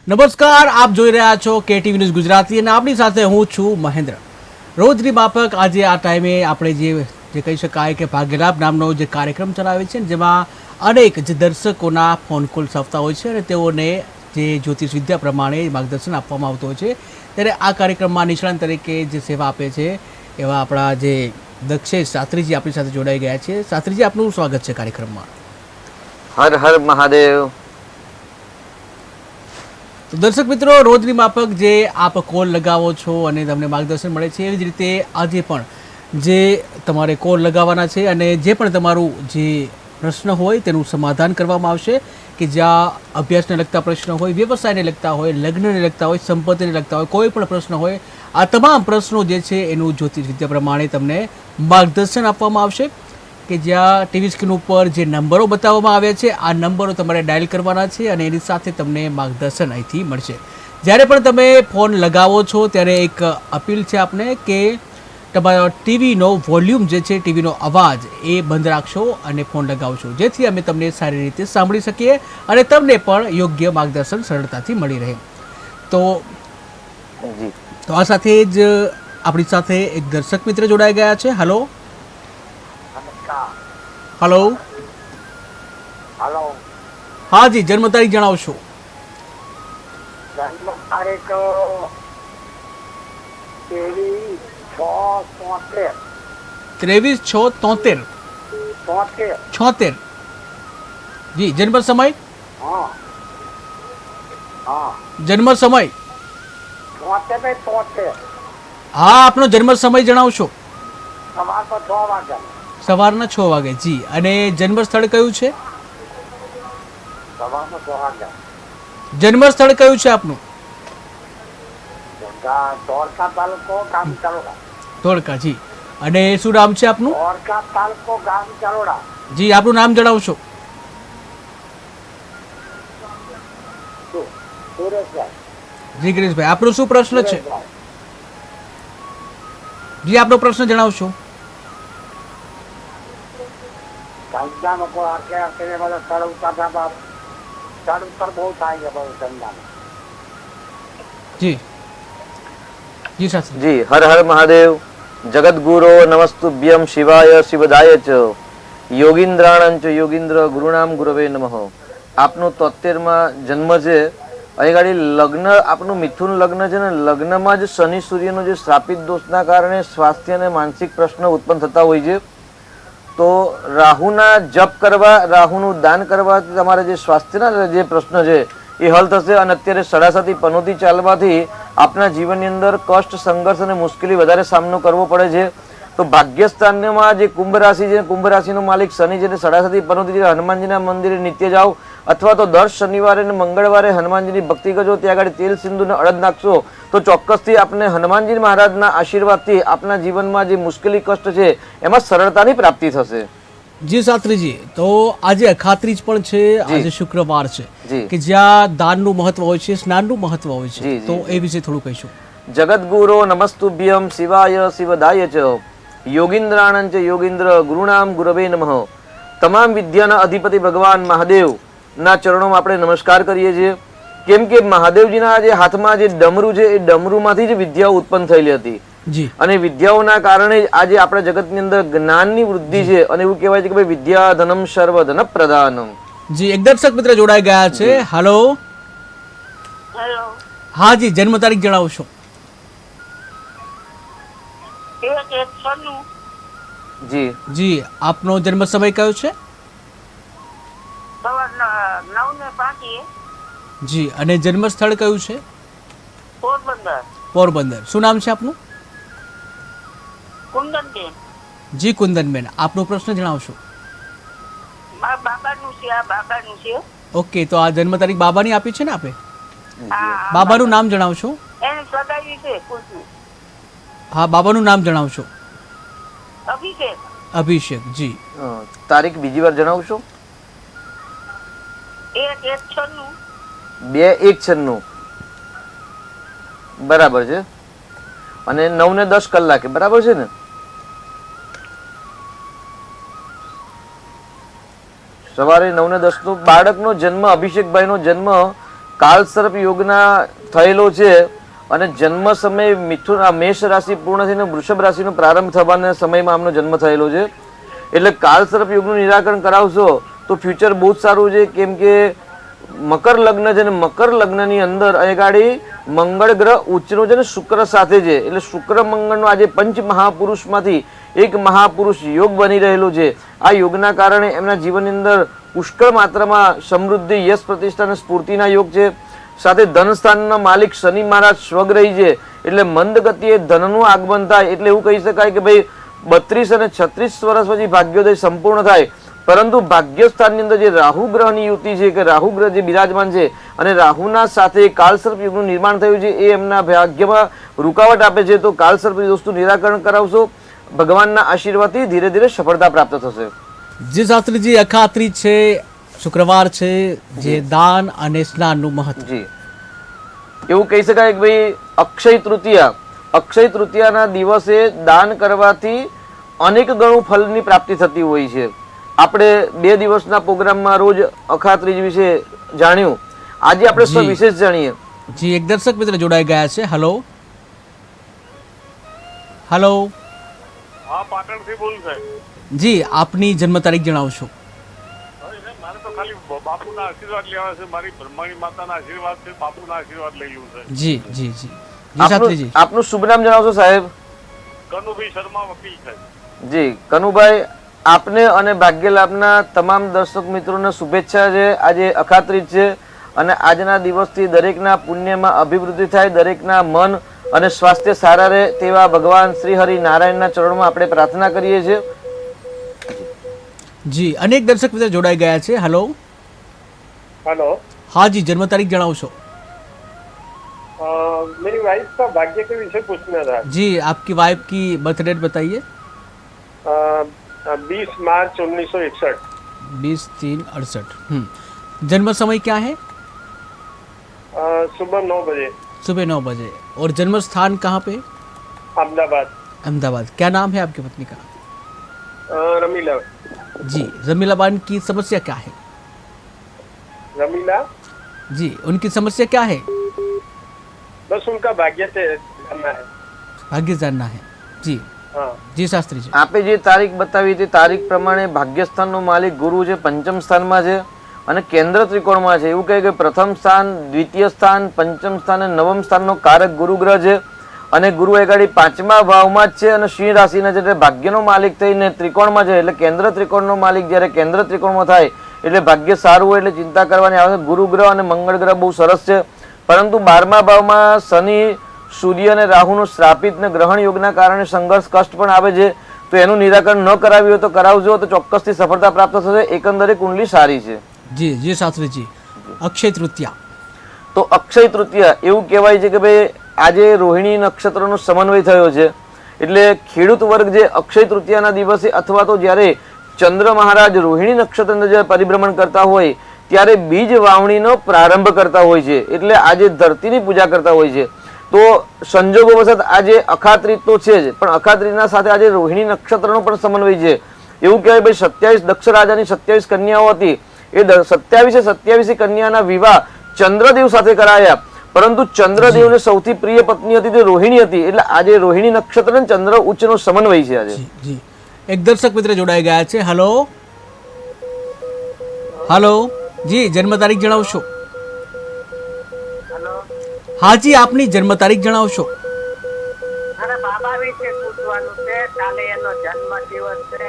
નમસ્કાર, આપ જોઈ રહ્યા છો કેટીવી ન્યૂઝ ગુજરાતી અને આપણી સાથે હું છું મહેન્દ્ર. રોજની માફક આજે આ ટાઈમે આપણે જે કહી શકાય કે ભાગ્યલાભ નામનો જે કાર્યક્રમ ચલાવે છે જેમાં અનેક જે દર્શકોના ફોન કોલ્સ આવતા હોય છે અને તેઓને જે જ્યોતિષ વિદ્યા પ્રમાણે માર્ગદર્શન આપવામાં આવતું હોય છે. ત્યારે આ કાર્યક્રમમાં નિષ્ણાંત તરીકે જે સેવા આપે છે એવા આપણા જે દક્ષેશ શાસ્ત્રીજી આપણી સાથે જોડાઈ ગયા છે. શાસ્ત્રીજી, આપનું સ્વાગત છે કાર્યક્રમમાં. હર હર મહાદેવ. તો દર્શક મિત્રો, રોજની માફક જે આપ કોલ લગાવો છો અને તમને માર્ગદર્શન મળે છે, એવી જ રીતે આજે પણ જે તમારે કોલ લગાવવાના છે અને જે પણ તમારું જે પ્રશ્ન હોય તેનું સમાધાન કરવામાં આવશે. કે જ્યાં અભ્યાસને લગતા પ્રશ્ન હોય, વ્યવસાયને લગતા હોય, લગ્નને લગતા હોય, સંપત્તિને લગતા હોય, કોઈ પણ પ્રશ્ન હોય, આ તમામ પ્રશ્નો જે છે એનું જ્યોતિષ વિદ્યા પ્રમાણે તમને માર્ગદર્શન આપવામાં આવશે. કે જ્યાં ટીવી સ્ક્રીન ઉપર જે નંબરો બતાવવામાં આવ્યા છે આ નંબરો તમારે ડાયલ કરવાના છે અને એની સાથે તમને માર્ગદર્શન અહીંથી મળશે. જ્યારે પણ તમે ફોન લગાવો છો ત્યારે એક અપીલ છે આપને કે તમારા ટીવીનો વોલ્યુમ જે છે, ટીવીનો અવાજ એ બંધ રાખશો અને ફોન લગાવશો, જેથી અમે તમને સારી રીતે સાંભળી શકીએ અને તમને પણ યોગ્ય માર્ગદર્શન સરળતાથી મળી રહે. તો આ સાથે જ આપણી સાથે એક દર્શક મિત્ર જોડાઈ ગયા છે. Hello hello hello. હા જી, જન્મ તારીખ જણાવશો. જન્મ તારીખ 23/6/73 જી. જન્મ સમય? હા હા જન્મ સમય? 73 હા, આપનો જન્મ સમય જણાવશો. સવારના 6 વાગ્યા. સવારના 6 વાગે. જી. અને જન્મ સ્થળ કયું છે? સવારના 6 વાગ્યા. જન્મ સ્થળ કયું છે આપનું? ધોળકા તાલુકો, ગામ ચલોડા. ધોળકા. જી. અને શું નામ છે આપનું? ધોળકા તાલુકો, ગામ ચલોડા. જી, આપનું નામ જણાવશો. સુરેશભાઈ. જી ગિરીશભાઈ, આપનો શું પ્રશ્ન છે? જી, આપનો પ્રશ્ન જણાવશો. ધંધામાં કોઈ આખે બધા સ્થળ ઉતારતા સ્થળ ઉત્તર બહુ થાય છે બધું ધંધામાં. જી જી શાસ્ત્રી જી. હર હર મહાદેવ. જગદગુરો નમસ્તુભ્યમ શિવાય શિવદાય ચ યોગીન્દ્રાણં ચ યોગીન્દ્ર ગુરુનામ ગુરવે નમઃ. આપનું 73માં જન્મ છે. અહીં ગાડી લગ્ન, આપનું મિથુન લગ્ન છે ને, લગ્નમાં જ શનિ સૂર્યનો જે શ્રાપિત દોષના કારણે સ્વાસ્થ્ય અને માનસિક પ્રશ્ન ઉત્પન્ન થતા હોય છે. તો રાહુના જપ કરવા, રાહુનું દાન કરવાથી તમારે જે સ્વાસ્થ્યના જે પ્રશ્ન છે એ હલ થશે. અને અત્યારે 7.5 પનોતી ચાલવાથી આપના જીવનની અંદર કષ્ટ, સંઘર્ષ અને મુશ્કેલી વધારે સામનો કરવો પડે છે. તો ભાગ્યસ્થાનમાં જે કુંભ રાશિ છે, કુંભ રાશિનો માલિક શનિ છે, 7.5 પનોતી હનુમાનજીના મંદિરે નિત્ય જાઓ અથવા તો દર શનિવારે અને મંગળવારે હનુમાનજીની ભક્તિ કરજો. ત્યાં આગળ તેલ, સિંદૂર ને અડદ નાખશો તો ચોક્કસથી આપને હનુમાનજી મહારાજના આશીર્વાદથી આપના જીવનમાં જે મુશ્કેલી, કષ્ટ છે એમાં સરળતાની પ્રાપ્તિ થશે. જી શાસ્ત્રીજી, તો આજે અખાત્રીજ પણ છે, આજે શુક્રવાર છે, જી. કે જ્યાં દાનનું મહત્વ હોય છે, સ્નાનનું મહત્વ હોય છે, જી, તો જી, એ વિશે થોડું કહીશું. જગદગુરો નમસ્તુભ્યમ શિવાય શિવદાય ચ યોગીન્દ્રાણં ચ યોગીન્દ્ર ગુરુનામ ગુરવે નમઃ. તમામ વિદ્યાના અધિપતિ ભગવાન મહાદેવ ના ચરણોમાં આપણે નમસ્કાર કરીએ છીએ. કેમ કે મહાદેવજીના જે હાથમાં જે ડમરું છે એ ડમરુમાંથી જ વિદ્યાઓ ઉત્પન્ન થયેલી હતી. જી. અને વિદ્યાઓના કારણે જ આજે આપણા જગતની અંદર જ્ઞાનની વૃદ્ધિ છે. અને એવું કહેવાય છે કે ભાઈ વિદ્યા ધનમ સર્વ ધન પ્રધાનમ. જી, એક દર્શક મિત્ર જોડાઈ ગયા છે. હલો. હેલો. હા જી, જન્મ તારીખ જણાવશો. 1/96. જી. જી, આપનો જન્મ સમય કયો છે? સવારના 9:05. જી. અને જન્મ સ્થળ કયું છે? પોરબંદર. પોરબંદર. શું નામ છે આપનું? કુંદનબેન. જી કુંદનબેન, આપનો પ્રશ્ન જણાવશો. મારા બાબાનું છે, આ બાબાનું છે. ઓકે, તો આ જન્મ તારીખ બાબાની આપી છે ને આપે? હા, બાબાનું નામ જણાવશો. એની સગાઈ છે કુલસુમ. હા, બાબાનું નામ જણાવશો. અભિષેક. અભિષેક. જી. તારીખ બીજી વાર જણાવશો. 1/96. 2/1/96. બરાબર છે. અને 9:10 કલાકે બરાબર છે ને? સવારે 9:10 બાળકનો જન્મ, અભિષેકભાઈનો જન્મ કાળસર્પ યોગના થયેલો છે અને જન્મ સમય મેષ રાશિ પૂર્ણ થઈને વૃષભ રાશિનો પ્રારંભ થવાના સમયમાં આમનો જન્મ થયેલો છે. એટલે કાળસર્પ યોગનું નિરાકરણ કરાવશો તો ફ્યુચર બહુ જ સારું છે. કેમ કે મકર લગ્ન છે ને મકર લગ્નની અંદર અહીં મંગળ ગ્રહ ઉચ્ચનો છે ને શુક્ર સાથે છે. એટલે શુક્ર મંગળનો આજે પંચ મહાપુરુષમાંથી એક મહાપુરુષ યોગ બની રહેલો છે. આ યોગના કારણે એમના જીવનની અંદર પુષ્કળ માત્રામાં સમૃદ્ધિ, યશ, પ્રતિષ્ઠા અને સ્ફૂર્તિના યોગ છે. સાથે ધનસ્થાનના માલિક શનિ મહારાજ સ્વગ્રહી છે. એટલે મંદ ગતિએ ધનનું આગમન થાય. એટલે એવું કહી શકાય કે ભાઈ 32 અને 36 વર્ષ પછી ભાગ્યોદય સંપૂર્ણ થાય. પરંતુ ભાગ્યસ્થાનની અંદર જે રાહુ ગ્રહની યુતિ છે કે રાહુ ગ્રહ જે બિરાજમાન છે અને રાહુના સાથે કાળસર્પ યુગનું નિર્માણ થયું છે એ એમના ભાગ્યમાં રૂકાવટ આપે છે. તો કાળસર્પ દોસ્તું નિરાકરણ કરાવશો, ભગવાનના આશીર્વાદથી ધીરે ધીરે સફળતા પ્રાપ્ત થશે. જે શાસ્ત્રીજી અખાત્રી છે, શુક્રવાર છે, જે દાન અને સ્નાનનું મહત્વ. જી, એવું કહી શકાય કે ભાઈ અક્ષય તૃતીયાના દિવસે દાન કરવાથી અનેક ગણું ફળની પ્રાપ્તિ થતી હોય છે. આપણે 2 દિવસના પ્રોગ્રામમાં રોજ અખાત્રીજ વિશે જાણ્યું. આજે આપણે જી. વિશેષ જાણીએ. જી, એક દર્શક મિત્ર જોડાઈ ગયા છે. હેલો હેલો હા, પાટણથી બોલું સાહેબ. જી, આપની જન્મ તારીખ જણાવશો. મારે તો ખાલી બાપુના આશીર્વાદ લેવા છે. મારી બ્રહ્માણી માતાના આશીર્વાદ છે, બાપુના આશીર્વાદ લઈ લઉં છે. જી જી જી જી શાસ્ત્રીજી. આપનું શુભ નામ જણાવશો સાહેબ? કનુભાઈ શર્મા વકીલ સાહેબ. જી કનુભાઈ, આપને અને ભાગ્યલાભના તમામ દર્શક મિત્રોને શુભેચ્છા છે. આજે અખાત્રીજ છે અને આજના દિવસથી દરેકના પુણ્યમાં અભિવૃદ્ધિ થાય, દરેકના મન અને સ્વાસ્થ્ય સારા રહે તેવા ભગવાન શ્રી હરિ નારાયણના ચરણમાં આપણે પ્રાર્થના કરીએ છીએ. જી, અનેક દર્શક મિત્ર જોડાઈ ગયા છે. હેલો हेलो हाँ जी, जन्म तारीख जણાવશો. मेरी वाइफ का भाग्य के विषय पूछना था. जी, आपकी वाइफ की बर्थ डेट बताइए. 20 मार्च 1961. 20/3/68. जन्म समय क्या है? सुबह 9 बजे. सुबह 9 बजे. और जन्म स्थान कहाँ पे? अहमदाबाद. अहमदाबाद. क्या नाम है आपकी पत्नी का? रमीला. जी, रमीलाबान की समस्या क्या है? रमीला जी, उनकी समस्या क्या है? बस उनका भाग्य से करना है. भाग्य जानना है. जी हाँ. जी शास्त्री जी. આપે જે તારીખ બતાવી તે તારીખ પ્રમાણે ભાગ્યસ્થાનનો માલિક ગુરુ છે, પંચમ સ્થાનમાં છે અને કેન્દ્ર ત્રિકોણમાં છે. એવું કહે કે પ્રથમ સ્થાન, દ્વિતીય સ્થાન, પંચમ સ્થાન અને નવમ સ્થાનનો કારક ગુરુ ગ્રહ છે અને ગુરુ એગાડી 5મા ભાવમાં જ છે અને સિંહ રાશિના છે. એટલે ભાગ્યનો માલિક થઈને ત્રિકોણમાં છે. એટલે કેન્દ્ર ત્રિકોણનો માલિક જ્યારે કેન્દ્ર ત્રિકોણમાં થાય એટલે ભાગ્ય સારું હોય એટલે ચિંતા કરવાની આવે. ગુરુ ગ્રહ અને મંગળ ગ્રહ બહુ સરસ છે, પરંતુ 12મા ભાવમાં શનિ, સૂર્ય અને રાહુનું શ્રાપિત ને ગ્રહણ યોગના કારણે સંઘર્ષ, કષ્ટ પણ આવે છે. તો એનું નિરાકરણ ન કરાવ્યું હોય તો કરાવજો, તો ચોક્કસથી સફળતા પ્રાપ્ત થશે. એકંદરે કુંડલી સારી છે. जी जी शास्त्री जी. अक्षय तृतीया. તો અક્ષય તૃતીયા એવું કહેવાય છે કે ભાઈ આજે રોહિણી નક્ષત્રનો સમન્વય થયો છે. એટલે ખેડૂત વર્ગ જે અક્ષય તૃતીયાના દિવસે અથવા તો જ્યારે ચંદ્ર મહારાજ રોહિણી નક્ષત્રના જે પરિભ્રમણ કરતા હોય ત્યારે બીજ વાવણીનો પ્રારંભ કરતા હોય છે. એટલે આજે ધરતીની પૂજા કરતા હોય છે. તો સંજોગો વખત આજે અખાત્રીજ તો છે જ, પણ અખાત્રીજના સાથે આજે રોહિણી નક્ષત્રનો પણ સમન્વય છે. એવું કહેવાય ભાઈ 27 દક્ષ રાજાની 27 કન્યાઓ હતી. એ 27 કન્યાના વિવાહ ચંદ્રદેવ સાથે કરાયા, પરંતુ ચંદ્રદેવને સૌથી પ્રિય પત્ની હતી તે રોહિણી હતી. એટલે આજે રોહિણી નક્ષત્ર અને ચંદ્ર ઉચ્ચનો સમન્વય છે આજે. जी जी. एक दर्शक मित्र જોડાઈ ગયા છે. હેલો હેલો જી, જન્મ તારીખ જણાવશો. हेलो. હા જી, આપની જન્મ તારીખ જણાવશો. મારા બાબા વિશે પૂછવાનું છે. કાલે એનો જન્મ દિવસ છે.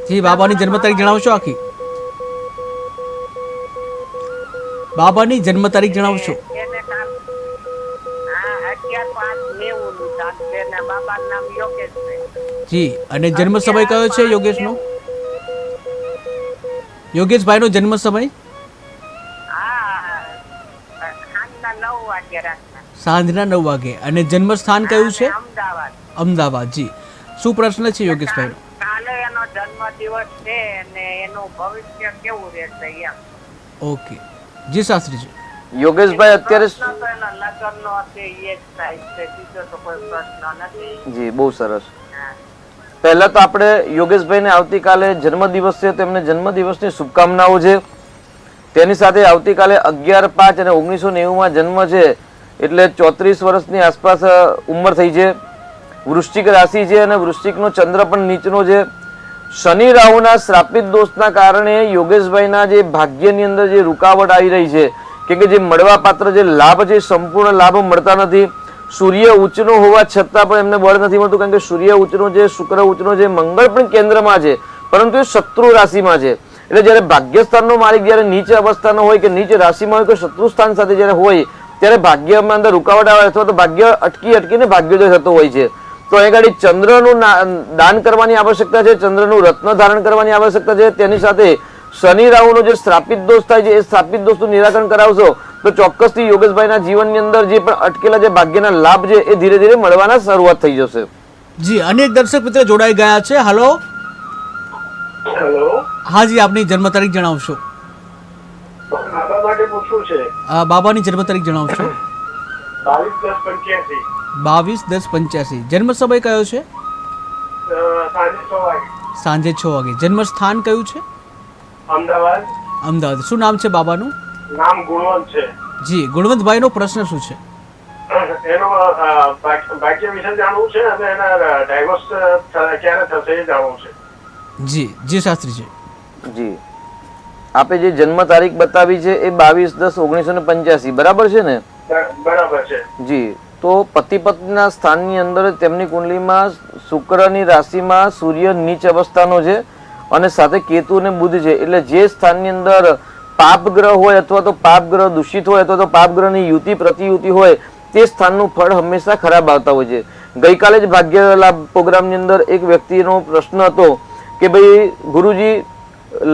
જી, બાબાની જન્મ તારીખ જણાવશો. આખી બાબાની જન્મ તારીખ જણાવશો. એને કાલ 11/5/90 નું તારીખ છે ને બાબાનું નામ યોગેશ છે. જી, અને જન્મ સમય કયો છે યોગેશનો? યોગેશભાઈનો જન્મ સમય હા, સાંજના 9 વાગે રાતના. સાંજના 9 વાગે. અને જન્મ સ્થાન કયું છે? અમદાવાદ. અમદાવાદ. જી, શું પ્રશ્ન છે યોગેશભાઈનો? કાલે એનો જન્મ દિવસ છે અને એનું ભવિષ્ય કેવું રહેશે એમ. ઓકે જી શાસ્ત્રીજી. યોગેશભાઈ અત્યારે પ્રશ્ન તો એના લગ્નનો હશે એ જ થાય છે. બીજો તો કોઈ પ્રશ્ન નથી. જી બહુ સરસ. હા. પહેલા તો આપણે યોગેશભાઈને આવતીકાલે જન્મદિવસ છે, તેમને જન્મદિવસની શુભકામનાઓ છે. તેની સાથે આવતીકાલે 11/5 અને 1990 જન્મ છે, એટલે 34 વર્ષની આસપાસ ઉંમર થઈ છે. વૃશ્ચિક રાશિ છે અને વૃશ્ચિકનો ચંદ્ર પણ નીચનો છે. શનિ રાહુના શ્રાપિત દોષના કારણે યોગેશભાઈના જે ભાગ્યની અંદર જે રૂકાવટ આવી રહી છે, કેમ કે જે મળવા પાત્ર જે લાભ છે સંપૂર્ણ લાભ મળતા નથી. સૂર્ય ઉચ્ચનો હોવા છતાં પણ એમને બળ નથી મળતું, કારણ કે સૂર્ય ઉચ્ચનો છે, શુક્ર ઉચ્ચનો છે, મંગળ પણ કેન્દ્રમાં છે, પરંતુ એ શત્રુ રાશિમાં છે. એટલે જ્યારે ભાગ્યસ્થાનનો માલિક જ્યારે નીચે અવસ્થાનો હોય કે નીચે રાશિમાં હોય કે શત્રુ સ્થાન સાથે જ્યારે હોય ત્યારે ભાગ્યમાં અંદર રૂકાવટ આવે અથવા તો ભાગ્ય અટકીને ભાગ્યોદય થતો હોય છે. તો અહીં આગળ ચંદ્રનું દાન કરવાની આવશ્યકતા છે, ચંદ્રનું રત્ન ધારણ કરવાની આવશ્યકતા છે. તેની સાથે શનિ રાહુનો જે શ્રાપિત દોષ થાય છે એ શ્રાપિત દોષનું નિરાકરણ કરાવશો તો ચોક્કસથી યોગેશભાઈના જીવનની અંદર જે પણ અટકેલા જે ભાગ્યના લાભ છે એ ધીરે ધીરે મળવાના શરૂઆત થઈ જશે. જી, અનેક દર્શક મિત્રો જોડાઈ ગયા છે. હલો. હેલો, હા જી, આપની જન્મ તારીખ જણાવશો. બાબા માટે પૂછવું છે. બાબાની જન્મ તારીખ જણાવશો. 22/10/85 22/10/85. જન્મ સમય કયો છે? સાંજે 6 વાગે. સાંજે 6 વાગે. જન્મ સ્થાન કયું છે? અમદાવાદ. અમદાવાદ. શું નામ છે બાબાનું? નામ ગુણવંત છે. જી, ગુણવંતભાઈનો પ્રશ્ન શું છે? એનો ભાગ્ય વિશે જાણવું છે અને એના ડાયવોર્સ ક્યારે થશે એ જાણવું છે. જી જી શાસ્ત્રીજી. જી, આપે જે જન્મ તારીખ બતાવી છે એ 22/10/1985 બરાબર છે ને? બરાબર છે. જી, તો પતિ પત્નીના સ્થાનની અંદર તેમની કુંડલીમાં શુક્રની રાશિમાં સૂર્ય નીચ અવસ્થાનો છે અને સાથે કેતુ અને બુધ છે. એટલે જે સ્થાનની અંદર પાપ ગ્રહ હોય અથવા તો પાપ ગ્રહ દૂષિત હોય અથવા તો પાપ ગ્રહની યુતિ પ્રતિયુતિ હોય તે સ્થાનનું ફળ હંમેશા ખરાબ આવતા હોય છે. ગઈકાલે જ ભાગ્ય લાભ પ્રોગ્રામની અંદર એક વ્યક્તિનો પ્રશ્ન હતો કે ભાઈ ગુરુજી,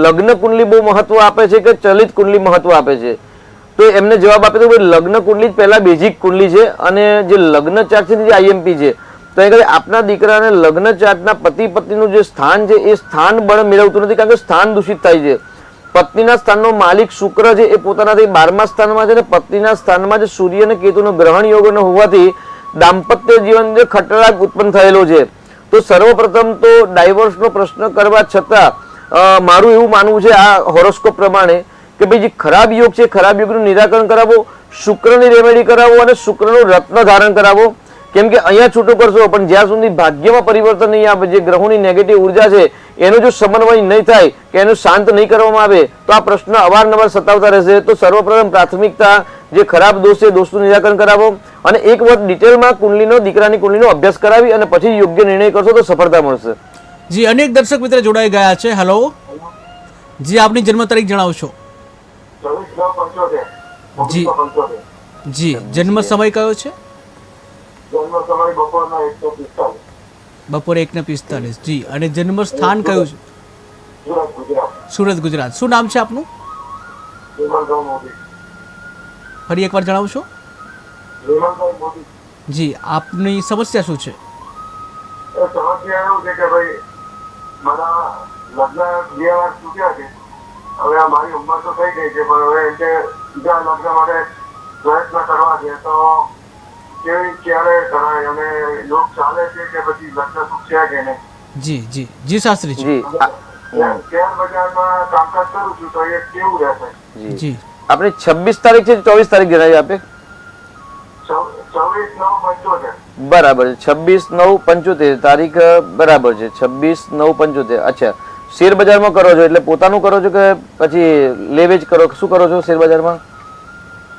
લગ્ન કુંડલી બહુ મહત્વ આપે છે કે ચલિત કુંડલી મહત્વ આપે છે? તો એમને જવાબ આપ્યો કે ભાઈ લગ્ન કુંડલી જ પહેલા બેઝિક કુંડલી છે અને જે લગ્ન ચાર્ટ છે જે આઈએમપી છે. તો અહીં આપના દીકરાને લગ્ન ચાર્ટના પતિ પત્નીનું જે સ્થાન છે એ સ્થાન બળ મેળવતું નથી, કારણ કે સ્થાન દૂષિત થાય છે. પત્નીના સ્થાનનો માલિક શુક્ર છે એ પોતાનાથી 12મા સ્થાનમાં છે અને પત્નીના સ્થાનમાં જે સૂર્ય અને કેતુનો ગ્રહણ યોગ ન હોવાથી દાંપત્ય જીવન જે ખટરાગ ઉત્પન્ન થયેલો છે. તો સર્વપ્રથમ તો ડાયવોર્સનો પ્રશ્ન કરવા છતાં મારું એવું માનવું છે આ હોરોસ્કોપ પ્રમાણે કે ભાઈ જે ખરાબ યોગ છે ખરાબ યોગનું નિરાકરણ કરાવો, શુક્રની રેમેડી કરાવો અને શુક્રનું રત્ન ધારણ કરાવો. કેમ કે અહીંયા છૂટું કરશો પણ જ્યાં સુધી ભાગ્યમાં પરિવર્તન નહીં આવે, જે ગ્રહોની નેગેટિવ ઉર્જા છે એનો જો સમન્વય નહીં થાય કે એનું શાંત નહીં કરવામાં આવે તો આ પ્રશ્ન અવારનવાર સતાવતા રહેશે. તો સર્વપ્રથમ પ્રાથમિકતા જે ખરાબ દોષ છે દોષનું નિરાકરણ કરાવો અને એક વખત ડિટેલમાં કુંડલીનો દીકરાની કુંડલીનો અભ્યાસ કરાવી અને પછી યોગ્ય નિર્ણય કરશો તો સફળતા મળશે. જી, અનેક દર્શક મિત્ર જોડાઈ ગયા છે. હેલો જી, આપની જન્મ તારીખ જણાવશો. 24/9/75. જી જી, જન્મ સમય કયો છે? જન્મ સમય બપોરના 1:45. બપોરે 1:45. જી, અને જન્મ સ્થાન કયું છે? સુરત, ગુજરાત. સુરત, ગુજરાત. શું નામ છે આપનું? વિમલભાઈ મોદી. ફરી એકવાર જણાવશો. વિમલભાઈ મોદી. જી, આપની સમસ્યા શું છે? એ સમસ્યા એવું છે કે ભાઈ મારા લગ્ન 2 વાર ચૂક્યા છે. હવે આ મારી ઉંમર તો થઈ ગઈ છે પણ હવે એમ કે બીજા લગ્ન માટે પ્રયત્ન કરવા છે તો ક્યારે કરાય અને યોગ ચાલે છે કે પછી લગ્ન ચૂક્યા કે નહીં? જી જી જી શાસ્ત્રીજી. જી શેર બજારમાં કામકાજ કરું છું તો એ કેવું રહેશે? જી, આપણે 26 તારીખ છે 24 તારીખ જણાવી આપે. 24/9/75. બરાબર છે, 26/9/75 તારીખ બરાબર છે. 26/9/75. અચ્છા, શેર બજારમાં કરો છો એટલે પોતાનું કરો છો કે પછી લેવેજ કરો, શું કરો છો શેર બજારમાં?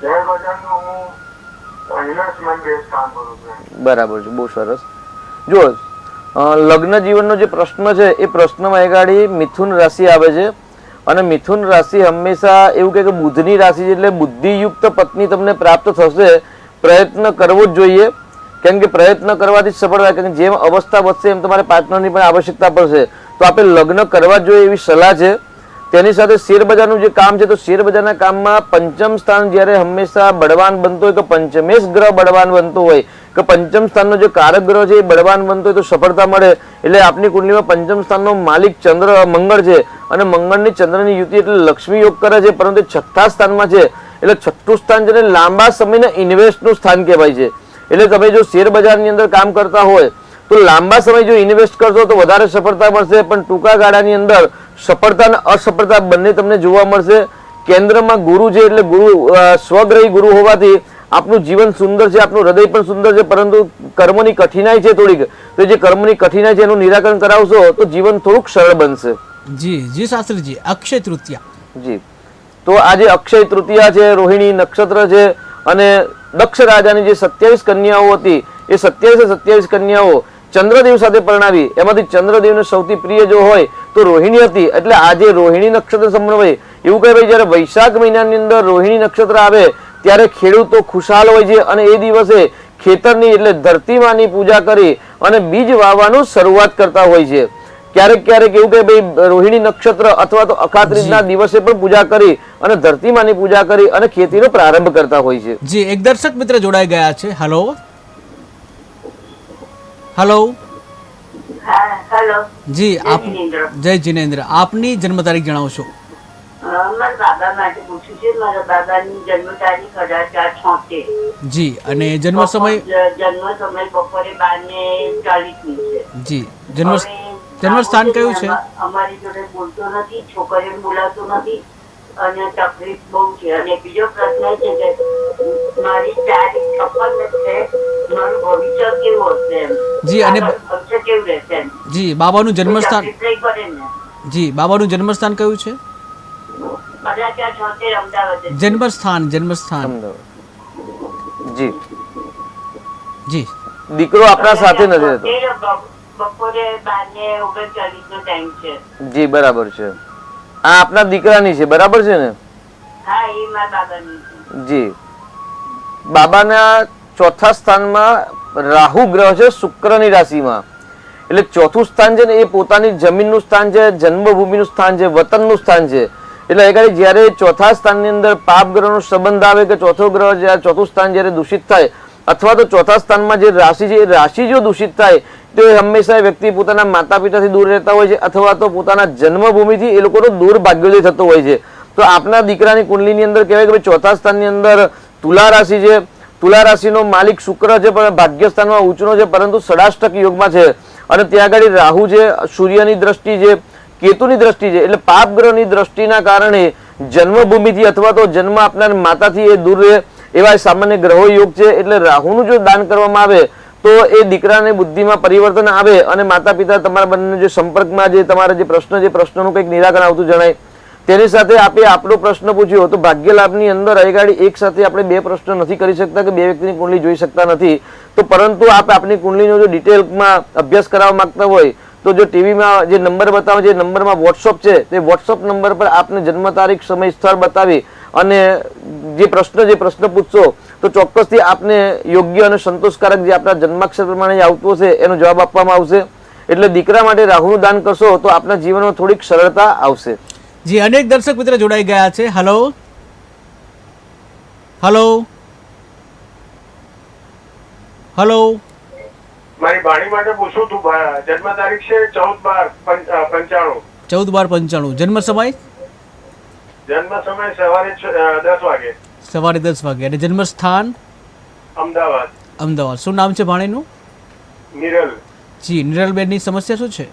શેર બજારનું હું ઇન્વેસ્ટમેન્ટ બેઝ કામ કરું છું. બરાબર છે, બહુ સરસ. જુઓ, લગ્ન જીવનનો જે પ્રશ્ન છે એ પ્રશ્નમાં એગાડી મિથુન રાશિ આવે છે અને મિથુન રાશિ હંમેશા એવું કહે કે બુધની રાશિ છે એટલે બુદ્ધિયુક્ત પત્ની તમને પ્રાપ્ત થશે. પ્રયત્ન કરવો જ જોઈએ, કેમ કે પ્રયત્ન કરવાથી જ સફળ થાય. કારણ કે જેમ અવસ્થા વધશે એમ તમારે પાર્ટનરની પણ આવશ્યકતા પડશે. તો આપણે લગ્ન કરવા જોઈએ એવી સલાહ છે. તેની સાથે શેર બજારનું જે કામ છે તો શેર બજારના કામમાં પંચમ સ્થાન જ્યારે હંમેશા બળવાન બનતો હોય કે પંચમેશ ગ્રહ બળવાન બનતો હોય કે પંચમ સ્થાનનો જે કારક ગ્રહ છે એ બળવાન બનતો હોય તો સફળતા મળે. એટલે આપની કુંડલીમાં પંચમ સ્થાનનો માલિક ચંદ્ર મંગળ છે અને મંગળની ચંદ્રની યુતિ એટલે લક્ષ્મી યોગ કરે છે, પરંતુ 6થા સ્થાનમાં છે. એટલે 6થું સ્થાન છે લાંબા સમયના ઇન્વેસ્ટનું સ્થાન કહેવાય છે. એટલે તમે જો શેર બજારની અંદર કામ કરતા હોય તો લાંબા સમય જો ઇન્વેસ્ટ કરશો તો વધારે સફળતા મળશે, પણ ટૂંકા ગાળાની અંદર સફળતા અને અસફળતા બંને તમને જોવા મળશે. કેન્દ્રમાં ગુરુ છે એટલે ગુરુ સ્વગ્રહી ગુરુ હોવાથી આપનું જીવન સુંદર છે, આપનું હૃદય પણ સુંદર છે, પરંતુ કર્મની કઠિનાઈ છે થોડીક, તો જે કર્મની કઠિનાઈ છે એનું નિરાકરણ કરાવશો તો જીવન થોડુંક સરળ બનશે. જી જી શાસ્ત્રીજી, અક્ષય તૃતીયા. જી, તો આજે અક્ષય તૃતીયા છે, રોહિણી નક્ષત્ર છે, અને દક્ષ રાજાની જે 27 કન્યાઓ હતી એ 27 કન્યાઓ ચંદ્રદેવ સાથે પરણાવી, એમાંથી ચંદ્રદેવને સૌથી પ્રિય જો હોય તો રોહિણી હતી. એટલે આજે રોહિણી નક્ષત્ર સમન્વય એવું કહે ભાઈ, જયારે વૈશાખ મહિનાની અંદર રોહિણી નક્ષત્ર આવે ત્યારે ખેડૂતો ખુશાલ હોય છે અને એ દિવસે ખેતરની એટલે ધરતીમાની પૂજા કરી અને બીજ વાવવાનું શરૂઆત કરતા હોય છે. ક્યારેક ક્યારેક એવું કે ભાઈ રોહિણી નક્ષત્ર અથવા તો અખાત્રીજના દિવસે પણ પૂજા કરી અને ધરતીમાની પૂજા કરી અને ખેતીનો પ્રારંભ કરતા હોય છે. જી, એક દર્શક મિત્ર જોડાઈ ગયા છે. Hello hello. હેલો જી, આપ જય જિનેન્દ્ર, આપની જન્મ તારીખ જણાવશો? મારા દાદા માટે પૂછ્યું છે. મારા દાદાની જન્મ તારીખ 1876. જી, અને જન્મ સમય? જન્મ સમય બપોરે 12:40 છે. જી, જન્મ સ્થાન કયું છે? અમારી જોડે બોલતો નથી, છોકરીઓને બોલાતો નથી અને તકલીફ બહુ છે. અને બીજો પ્રશ્ન છે કે મારી તારીખ 56 છે, મારું ભવિષ્ય કેવું હશે એમ? જી, અને ભવિષ્ય કેવું રહેશે એમ? જી, બાબાનું જન્મસ્થાન? તકલીફ નહીં પડે ને? જી, બાબાનું જન્મસ્થાન કયું છે? 1876 અમદાવાદ. જન્મસ્થાન? જી જી, દીકરો આપણા સાથે નથી રહેતો. બપોરે 12:39 નો ટાઈમ છે. જી, બરાબર છે. આ આપના દીકરાની છે, બરાબર છે ને? હા, એ મારા બાબાની છે. જી, બાબાના ચોથા સ્થાનમાં રાહુ ગ્રહ છે, શુક્રની રાશિમાં. એટલે ચોથું સ્થાન છે ને એ પોતાની જમીનનું સ્થાન છે, જન્મભૂમિનું સ્થાન છે, વતનનું સ્થાન છે. એટલે એ જ્યારે ચોથા સ્થાનની અંદર પાપ ગ્રહનો સંબંધ આવે કે ચોથો ગ્રહ જ્યારે ચોથું સ્થાન જ્યારે દૂષિત થાય અથવા તો ચોથા સ્થાનમાં જે રાશિ છે એ રાશિ જો દૂષિત થાય તો એ હંમેશા વ્યક્તિ પોતાના માતા પિતાથી દૂર રહેતા હોય છે અથવા તો પોતાના જન્મભૂમિથી એ લોકોનો દૂર ભાગ્યોદય થતો હોય છે. તો આપના દીકરાની કુંડલીની અંદર કહેવાય કે ચોથા સ્થાનની અંદર તુલા રાશિ છે. તુલા રાશિનો માલિક શુક્ર છે, પણ ભાગ્ય સ્થાનમાં ઉંચનો છે, પરંતુ ષડાષ્ટક યોગમાં છે. અને ત્યાં આગળ રાહુ છે, સૂર્યની દ્રષ્ટિ છે, કેતુની દ્રષ્ટિ છે. એટલે પાપ ગ્રહની દ્રષ્ટિના કારણે જન્મભૂમિથી અથવા તો જન્મ આપનાર માતાથી એ દૂર રહે એવા સામાન્ય ગ્રહો યોગ છે. એટલે રાહુનું જો દાન કરવામાં આવે તો એ દીકરાની બુદ્ધિમાં પરિવર્તન આવે અને માતા પિતા તમારા બંને જે સંપર્કમાં જે તમારા જે પ્રશ્ન છે પ્રશ્નનું કંઈક નિરાકરણ આવતું જણાય. તેની સાથે આપણે આપણો પ્રશ્ન પૂછ્યો તો ભાગ્ય લાભની અંદર અગાડી એક સાથે આપણે બે પ્રશ્ન નથી કરી શકતા કે બે વ્યક્તિની કુંડલી જોઈ શકતા નથી. તો પરંતુ આપની કુંડલીનો જો ડિટેલમાં અભ્યાસ કરાવવા માંગતા હોય તો જો ટીવીમાં જે નંબર બતાવે જે નંબરમાં વોટ્સઅપ છે તે વોટ્સઅપ નંબર પર આપને જન્મ તારીખ, સમય, સ્થળ બતાવી અને જે પ્રશ્ન પૂછશો તો ચોક્કસથી આપને યોગ્ય અને સંતોષકારક જે આપણા જન્માક્ષર પ્રમાણે આવતું હશે એનો જવાબ આપવામાં આવશે. એટલે દીકરા માટે રાહુનું દાન કરશો તો આપના જીવનમાં થોડીક સરળતા આવશે. જી, અનેક દર્શક મિત્ર જોડાઈ ગયા છે. Hello hello hello. મારી ભાણી માટે પૂછું તું, જન્મ તારીખ છે 14/12/95. 14/12/95. જન્મ સમય? જન્મ સમય સવારે 10 વાગે. સવારે 10 વાગે. અને જન્મ સ્થાન? અમદાવાદ. અમદાવાદ. શું નામ છે ભાણીનું? નિરલ. જી, નિરલબેનની સમસ્યા શું છે?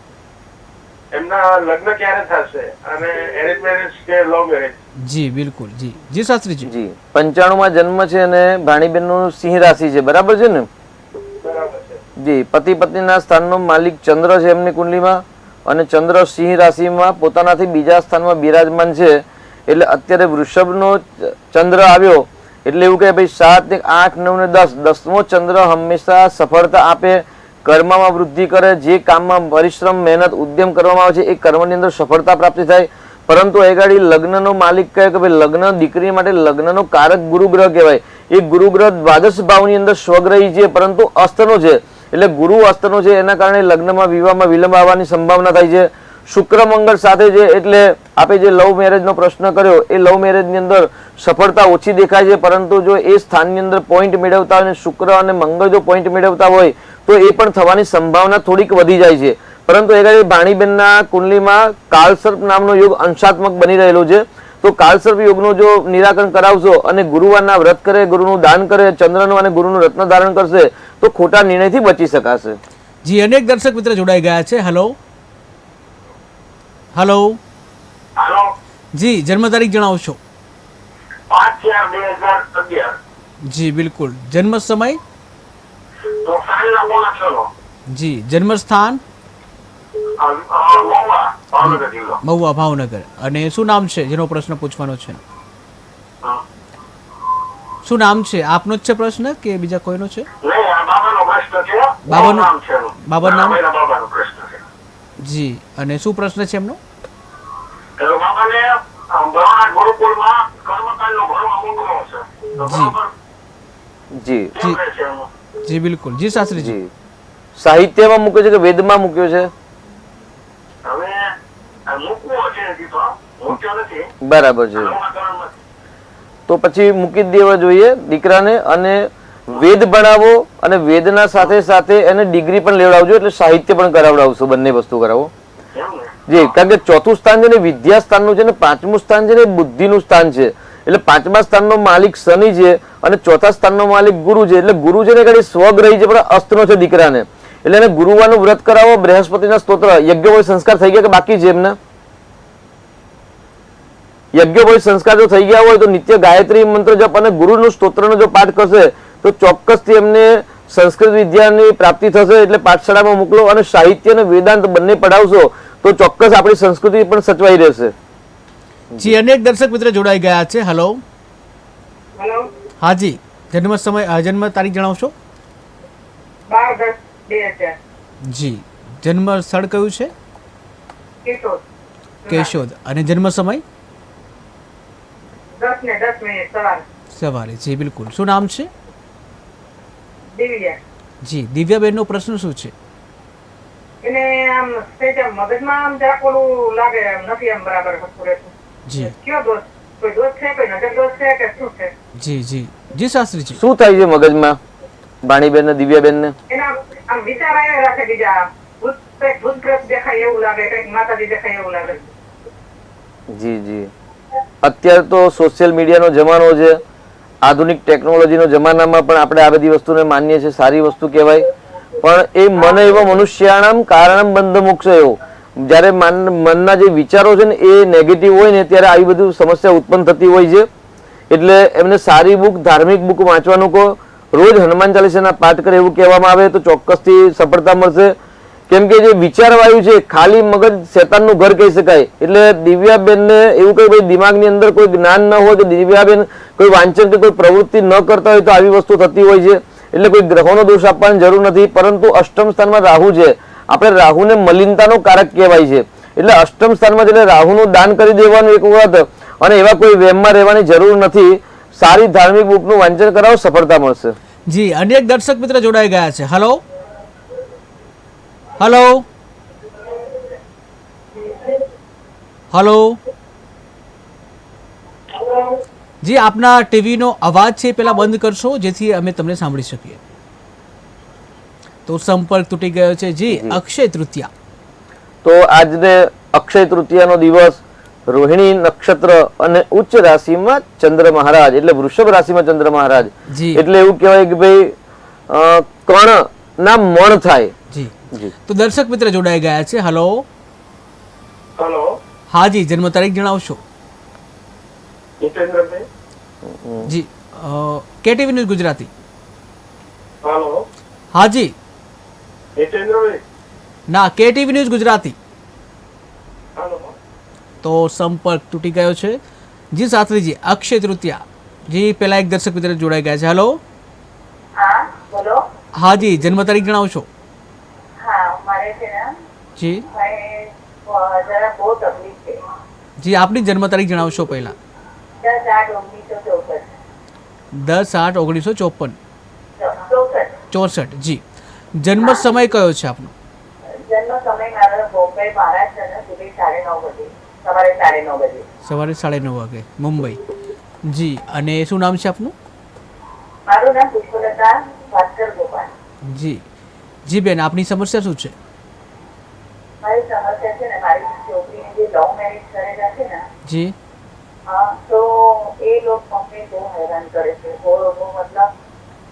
એમના લગ્ન ક્યારે થશે અને એરેન્જ મેરેજ કે લવ મેરેજ? જી બિલકુલ. જી જી શાસ્ત્રીજી. જી, 95માં જન્મ છે અને ભાણીબેનનું સિંહ રાશિ છે, બરાબર છે ને? બરાબર છે. જી, પતિ પત્નીના સ્થાનનો માલિક ચંદ્ર છે એમની કુંડલીમાં અને ચંદ્ર સિંહ રાશિમાં પોતાનાથી બીજા સ્થાનમાં બિરાજમાન છે. એટલે અત્યારે વૃષભનો ચંદ્ર આવ્યો એટલે એવું કે ભાઈ 7, 8, 9 ને 10 10મો ચંદ્ર હંમેશા સફળતા આપે, કર્મમાં વૃદ્ધિ કરે. જે કામમાં પરિશ્રમ, મહેનત, ઉદ્યમ કરવામાં આવે છે એ કર્મની અંદર સફળતા પ્રાપ્તિ થાય. પરંતુ એ ગાડી લગ્નનો માલિક કહે કે ભાઈ લગ્ન દીકરી માટે લગ્નનો કારક ગુરુ ગ્રહ કહેવાય. એ ગુરુ ગ્રહ દ્વાદશ ભાવની અંદર સ્વગ્રહી છે પરંતુ અસ્તનો છે. એટલે ગુરુ અસ્તનો છે એના કારણે લગ્નમાં વિવાહમાં વિલંબ આવવાની સંભાવના થાય છે. શુક્ર મંગળ સાથે છે એટલે આપણે જે લવ મેરેજનો પ્રશ્ન કર્યો એ લવ મેરેજની અંદર સફળતા ઓછી દેખાય છે. પરંતુ જો એ સ્થાનની અંદર પોઈન્ટ મેળવતા હોય અને શુક્ર અને મંગળ જો પોઈન્ટ મેળવતા હોય તો એ પણ થવાની સંભાવના થોડીક વધી જાય છે. પરંતુ એ ભાણીબેનના કુંડલીમાં કાળસર્પ નામનો યોગ અંશાત્મક બની રહેલો છે. તો કાળસર્પ યોગનું જો નિરાકરણ કરાવશો અને ગુરુવારના વ્રત કરે, ગુરુનું દાન કરે, ચંદ્રનું અને ગુરુનું રત્ન ધારણ કરશે તો ખોટા નિર્ણયથી બચી શકાશે. જી, અનેક દર્શક મિત્ર જોડાઈ ગયા છે. Hello hello. હાલો. જી, જન્મ તારીખ જણાવશો? 5/4/2011. જી બિલકુલ. જન્મ સમય? તો સાંજના 5:30 જી. જન્મ સ્થાન? મહુવા, ભાવનગર જિલ્લો. મહુવા, ભાવનગર. અને શું નામ છે જેનો પ્રશ્ન પૂછવાનો છે? હા. શું નામ છે? આપનો જ છે પ્રશ્ન કે બીજા કોઈનો છે? નહીં, આ બાબાનો પ્રશ્ન છે. બાબાનું નામ છે એનું. બાબાનું નામ? મારા બાબાનો પ્રશ્ન છે. જી. અને શું પ્રશ્ન છે એમનો? તો બાબાને બરોડા ગુરુકુળમાં કર્મકાંડનો ભરવા મોકલો છે. તો જી. બરોબર જી કેમ કહે છે એનું? જી બિલકુલ. જી શાસ્ત્રીજી. જી સાહિત્યમાં મૂક્યો છે કે વેદમાં મૂક્યો છે? હવે આ મૂકવો છે હજી તો મૂક્યો નથી. બરાબર છે. કર્મકાંડમાં તો પછી મૂકી જ દેવા જોઈએ દીકરાને, અને વેદ ભણાવો અને વેદના સાથે સાથે એને ડિગ્રી પણ લેવડાવજો, એટલે સાહિત્ય પણ કરાવડાવશો, બંને વસ્તુ કરાવો. એમ ને? જી, કારણ કે ચોથું સ્થાન છે ને વિદ્યા સ્થાનનું છે ને પાંચમું સ્થાન છે ને બુદ્ધિનું સ્થાન છે. એટલે પાંચમા સ્થાનનો માલિક શનિ છે અને ચોથા સ્થાનનો માલિક ગુરુ છે. એટલે ગુરુ છે ને કઈ સ્વગ્રહી છે પણ અસ્તનો છે દીકરાને. એટલે એને ગુરુવારનું વ્રત કરાવો, બૃહસ્પતિના સ્તોત્ર યજ્ઞ સંસ્કાર થઈ ગયા કે બાકી છે એમને? યજ્ઞ સંસ્કાર જો થઈ ગયા હોય તો નિત્ય ગાયત્રી મંત્ર જપ અને ગુરુનું સ્તોત્રનો જો પાઠ કરશે તો ચોક્કસથી એમને સંસ્કૃત વિદ્યાની પ્રાપ્તિ થશે. એટલે પાઠશાળામાં મોકલો અને સાહિત્ય અને વેદાંત બંને પઢાવશો તો ચોક્કસ આપણી સંસ્કૃતિ પણ સચવાઈ રહેશે. જી. અનેક દર્શક મિત્ર જોડાઈ ગયા છે. હેલો. હેલો. હાજી. જન્મ સમય, જન્મ તારીખ જણાવશો? 12/10/2000. જી. જન્મ સ્થળ કયું છે? કેશોદ. કેશોદ. અને જન્મ સમય? 10:10 સવારે. સવારે. જી બિલકુલ. શું નામ છે? દિવ્યા. જી. દિવ્યાબેનનો પ્રશ્ન શું છે? એને આમ સ્ટેજ મગજમાં આમ જરાક ઓલું લાગે, એમ નથી આમ બરાબર હરખું રહેતું. જી. કયો દોષ? કોઈ દોષ છે, કોઈ નજર દોષ છે કે શું છે? જી જી. જી શાસ્ત્રીજી. શું થાય છે મગજમાં ભાણીબેન ને દિવ્યાબેન ને? એના આમ વિચાર આવ્યા રાખે બીજા, ભૂત પ્રેત દેખાય એવું લાગે, કંઈક માતાજી દેખાય એવું લાગે. જી જી. અત્યારે તો સોશિયલ મીડિયાનો જમાનો છે, આધુનિક ટેકનોલોજીનો જમાનામાં પણ આપણે આ બધી વસ્તુને માનીએ છીએ, સારી વસ્તુ કહેવાય. પણ એ મન એવો મનુષ્યાણામ કારણમ બંધ મોક્ષ એવો, જ્યારે મનના જે વિચારો છે ને એ નેગેટિવ હોય ને ત્યારે આવી બધી સમસ્યા ઉત્પન્ન થતી હોય છે. એટલે એમને સારી બુક, ધાર્મિક બુક વાંચવાનું કહો, રોજ હનુમાન ચાલીસાના પાઠ કરે એવું કહેવામાં આવે તો ચોક્કસથી સફળતા મળશે. કેમ કે જે વિચારવાયુ છે ખાલી મગજ શેતાનનું ઘર કહી શકાય. એટલે દિવ્યાબેનને એવું કઈ ભાઈ દિમાગની અંદર કોઈ જ્ઞાન ન હોય કે દિવ્યાબેન કોઈ વાંચન કે કોઈ પ્રવૃત્તિ ન કરતા હોય તો આવી વસ્તુ થતી હોય છે. એટલે કોઈ ગ્રહોનો દોષ આપવાની જરૂર નથી, પરંતુ અષ્ટમ સ્થાનમાં રાહુ છે. આપણે રાહુને મલિનતાનો કારક કહેવાય છે. એટલે અષ્ટમ સ્થાનમાં એટલે રાહુનું દાન કરી દેવાનું એક વખત, અને એવા કોઈ વહેમમાં રહેવાની જરૂર નથી. સારી ધાર્મિક બુકનું વાંચન કરાવો, સફળતા મળશે. જી. અનેક દર્શક મિત્ર જોડાઈ ગયા છે. હેલો. હેલો. હેલો. જી. આપના ટીવીનો અવાજ છે પેલા બંધ કરશો જેથી અમે તમને સાંભળી શકીએ. તો સંપર્ક તૂટી ગયો છે. જી. અક્ષય તૃતીયા. તો આજને અક્ષય તૃતીયાનો દિવસ રોહિણી નક્ષત્ર અને ઉચ્ચ રાશિમાં ચંદ્ર મહારાજ એટલે વૃષભ રાશિમાં ચંદ્ર મહારાજ, જી. એટલે એવું કહેવાય કે ભાઈ કર્ણ ના મણ થાય. જી. જી. તો દર્શક મિત્ર જોડાઈ ગયા છે. હેલો. હેલો. હાજી. જન્મ તારીખ જણાવશો? જીતેન્દ્રભાઈ. જી. KTV news Gujarati. હેલો. હાજી. જીતેન્દ્રભાઈ. ના, કેટીવી ન્યૂઝ ગુજરાતી. હેલો. તો સંપર્ક તૂટી ગયો છે. જી શાસ્ત્રીજી. અક્ષય તૃતીયા. જી. પેલા એક દર્શક મિત્ર જોડાઈ ગયા છે. હેલો. હા બોલો. હાજી. જન્મ તારીખ જણાવશો? હા મારે છે ને જી. જરા બહુ તકલીફ છે. જી. આપની જન્મ તારીખ જણાવશો પહેલા? 10/8/1964. 10/8/1954. 64. 64. જી. જન્મ સમય કયો છે આપનો? જન્મ સમય મારો બોમ્બે મહારાષ્ટ્ર સુધી 9:30 સવારે 9:30. સવારે 9:30 વાગે મુંબઈ. જી. અને શું નામ છે આપનું? મારું નામ પુષ્પલતા ભાસ્કર ગોપાલ. જી. જી બેન, આપની સમસ્યા શું છે? મારી સમસ્યા છે ને, મારી છોકરીને જે લવ મેરેજ કરેલા છે ને, જી. તો એ લોકો અમને બહુ હેરાન કરે છે. બહુ મતલબ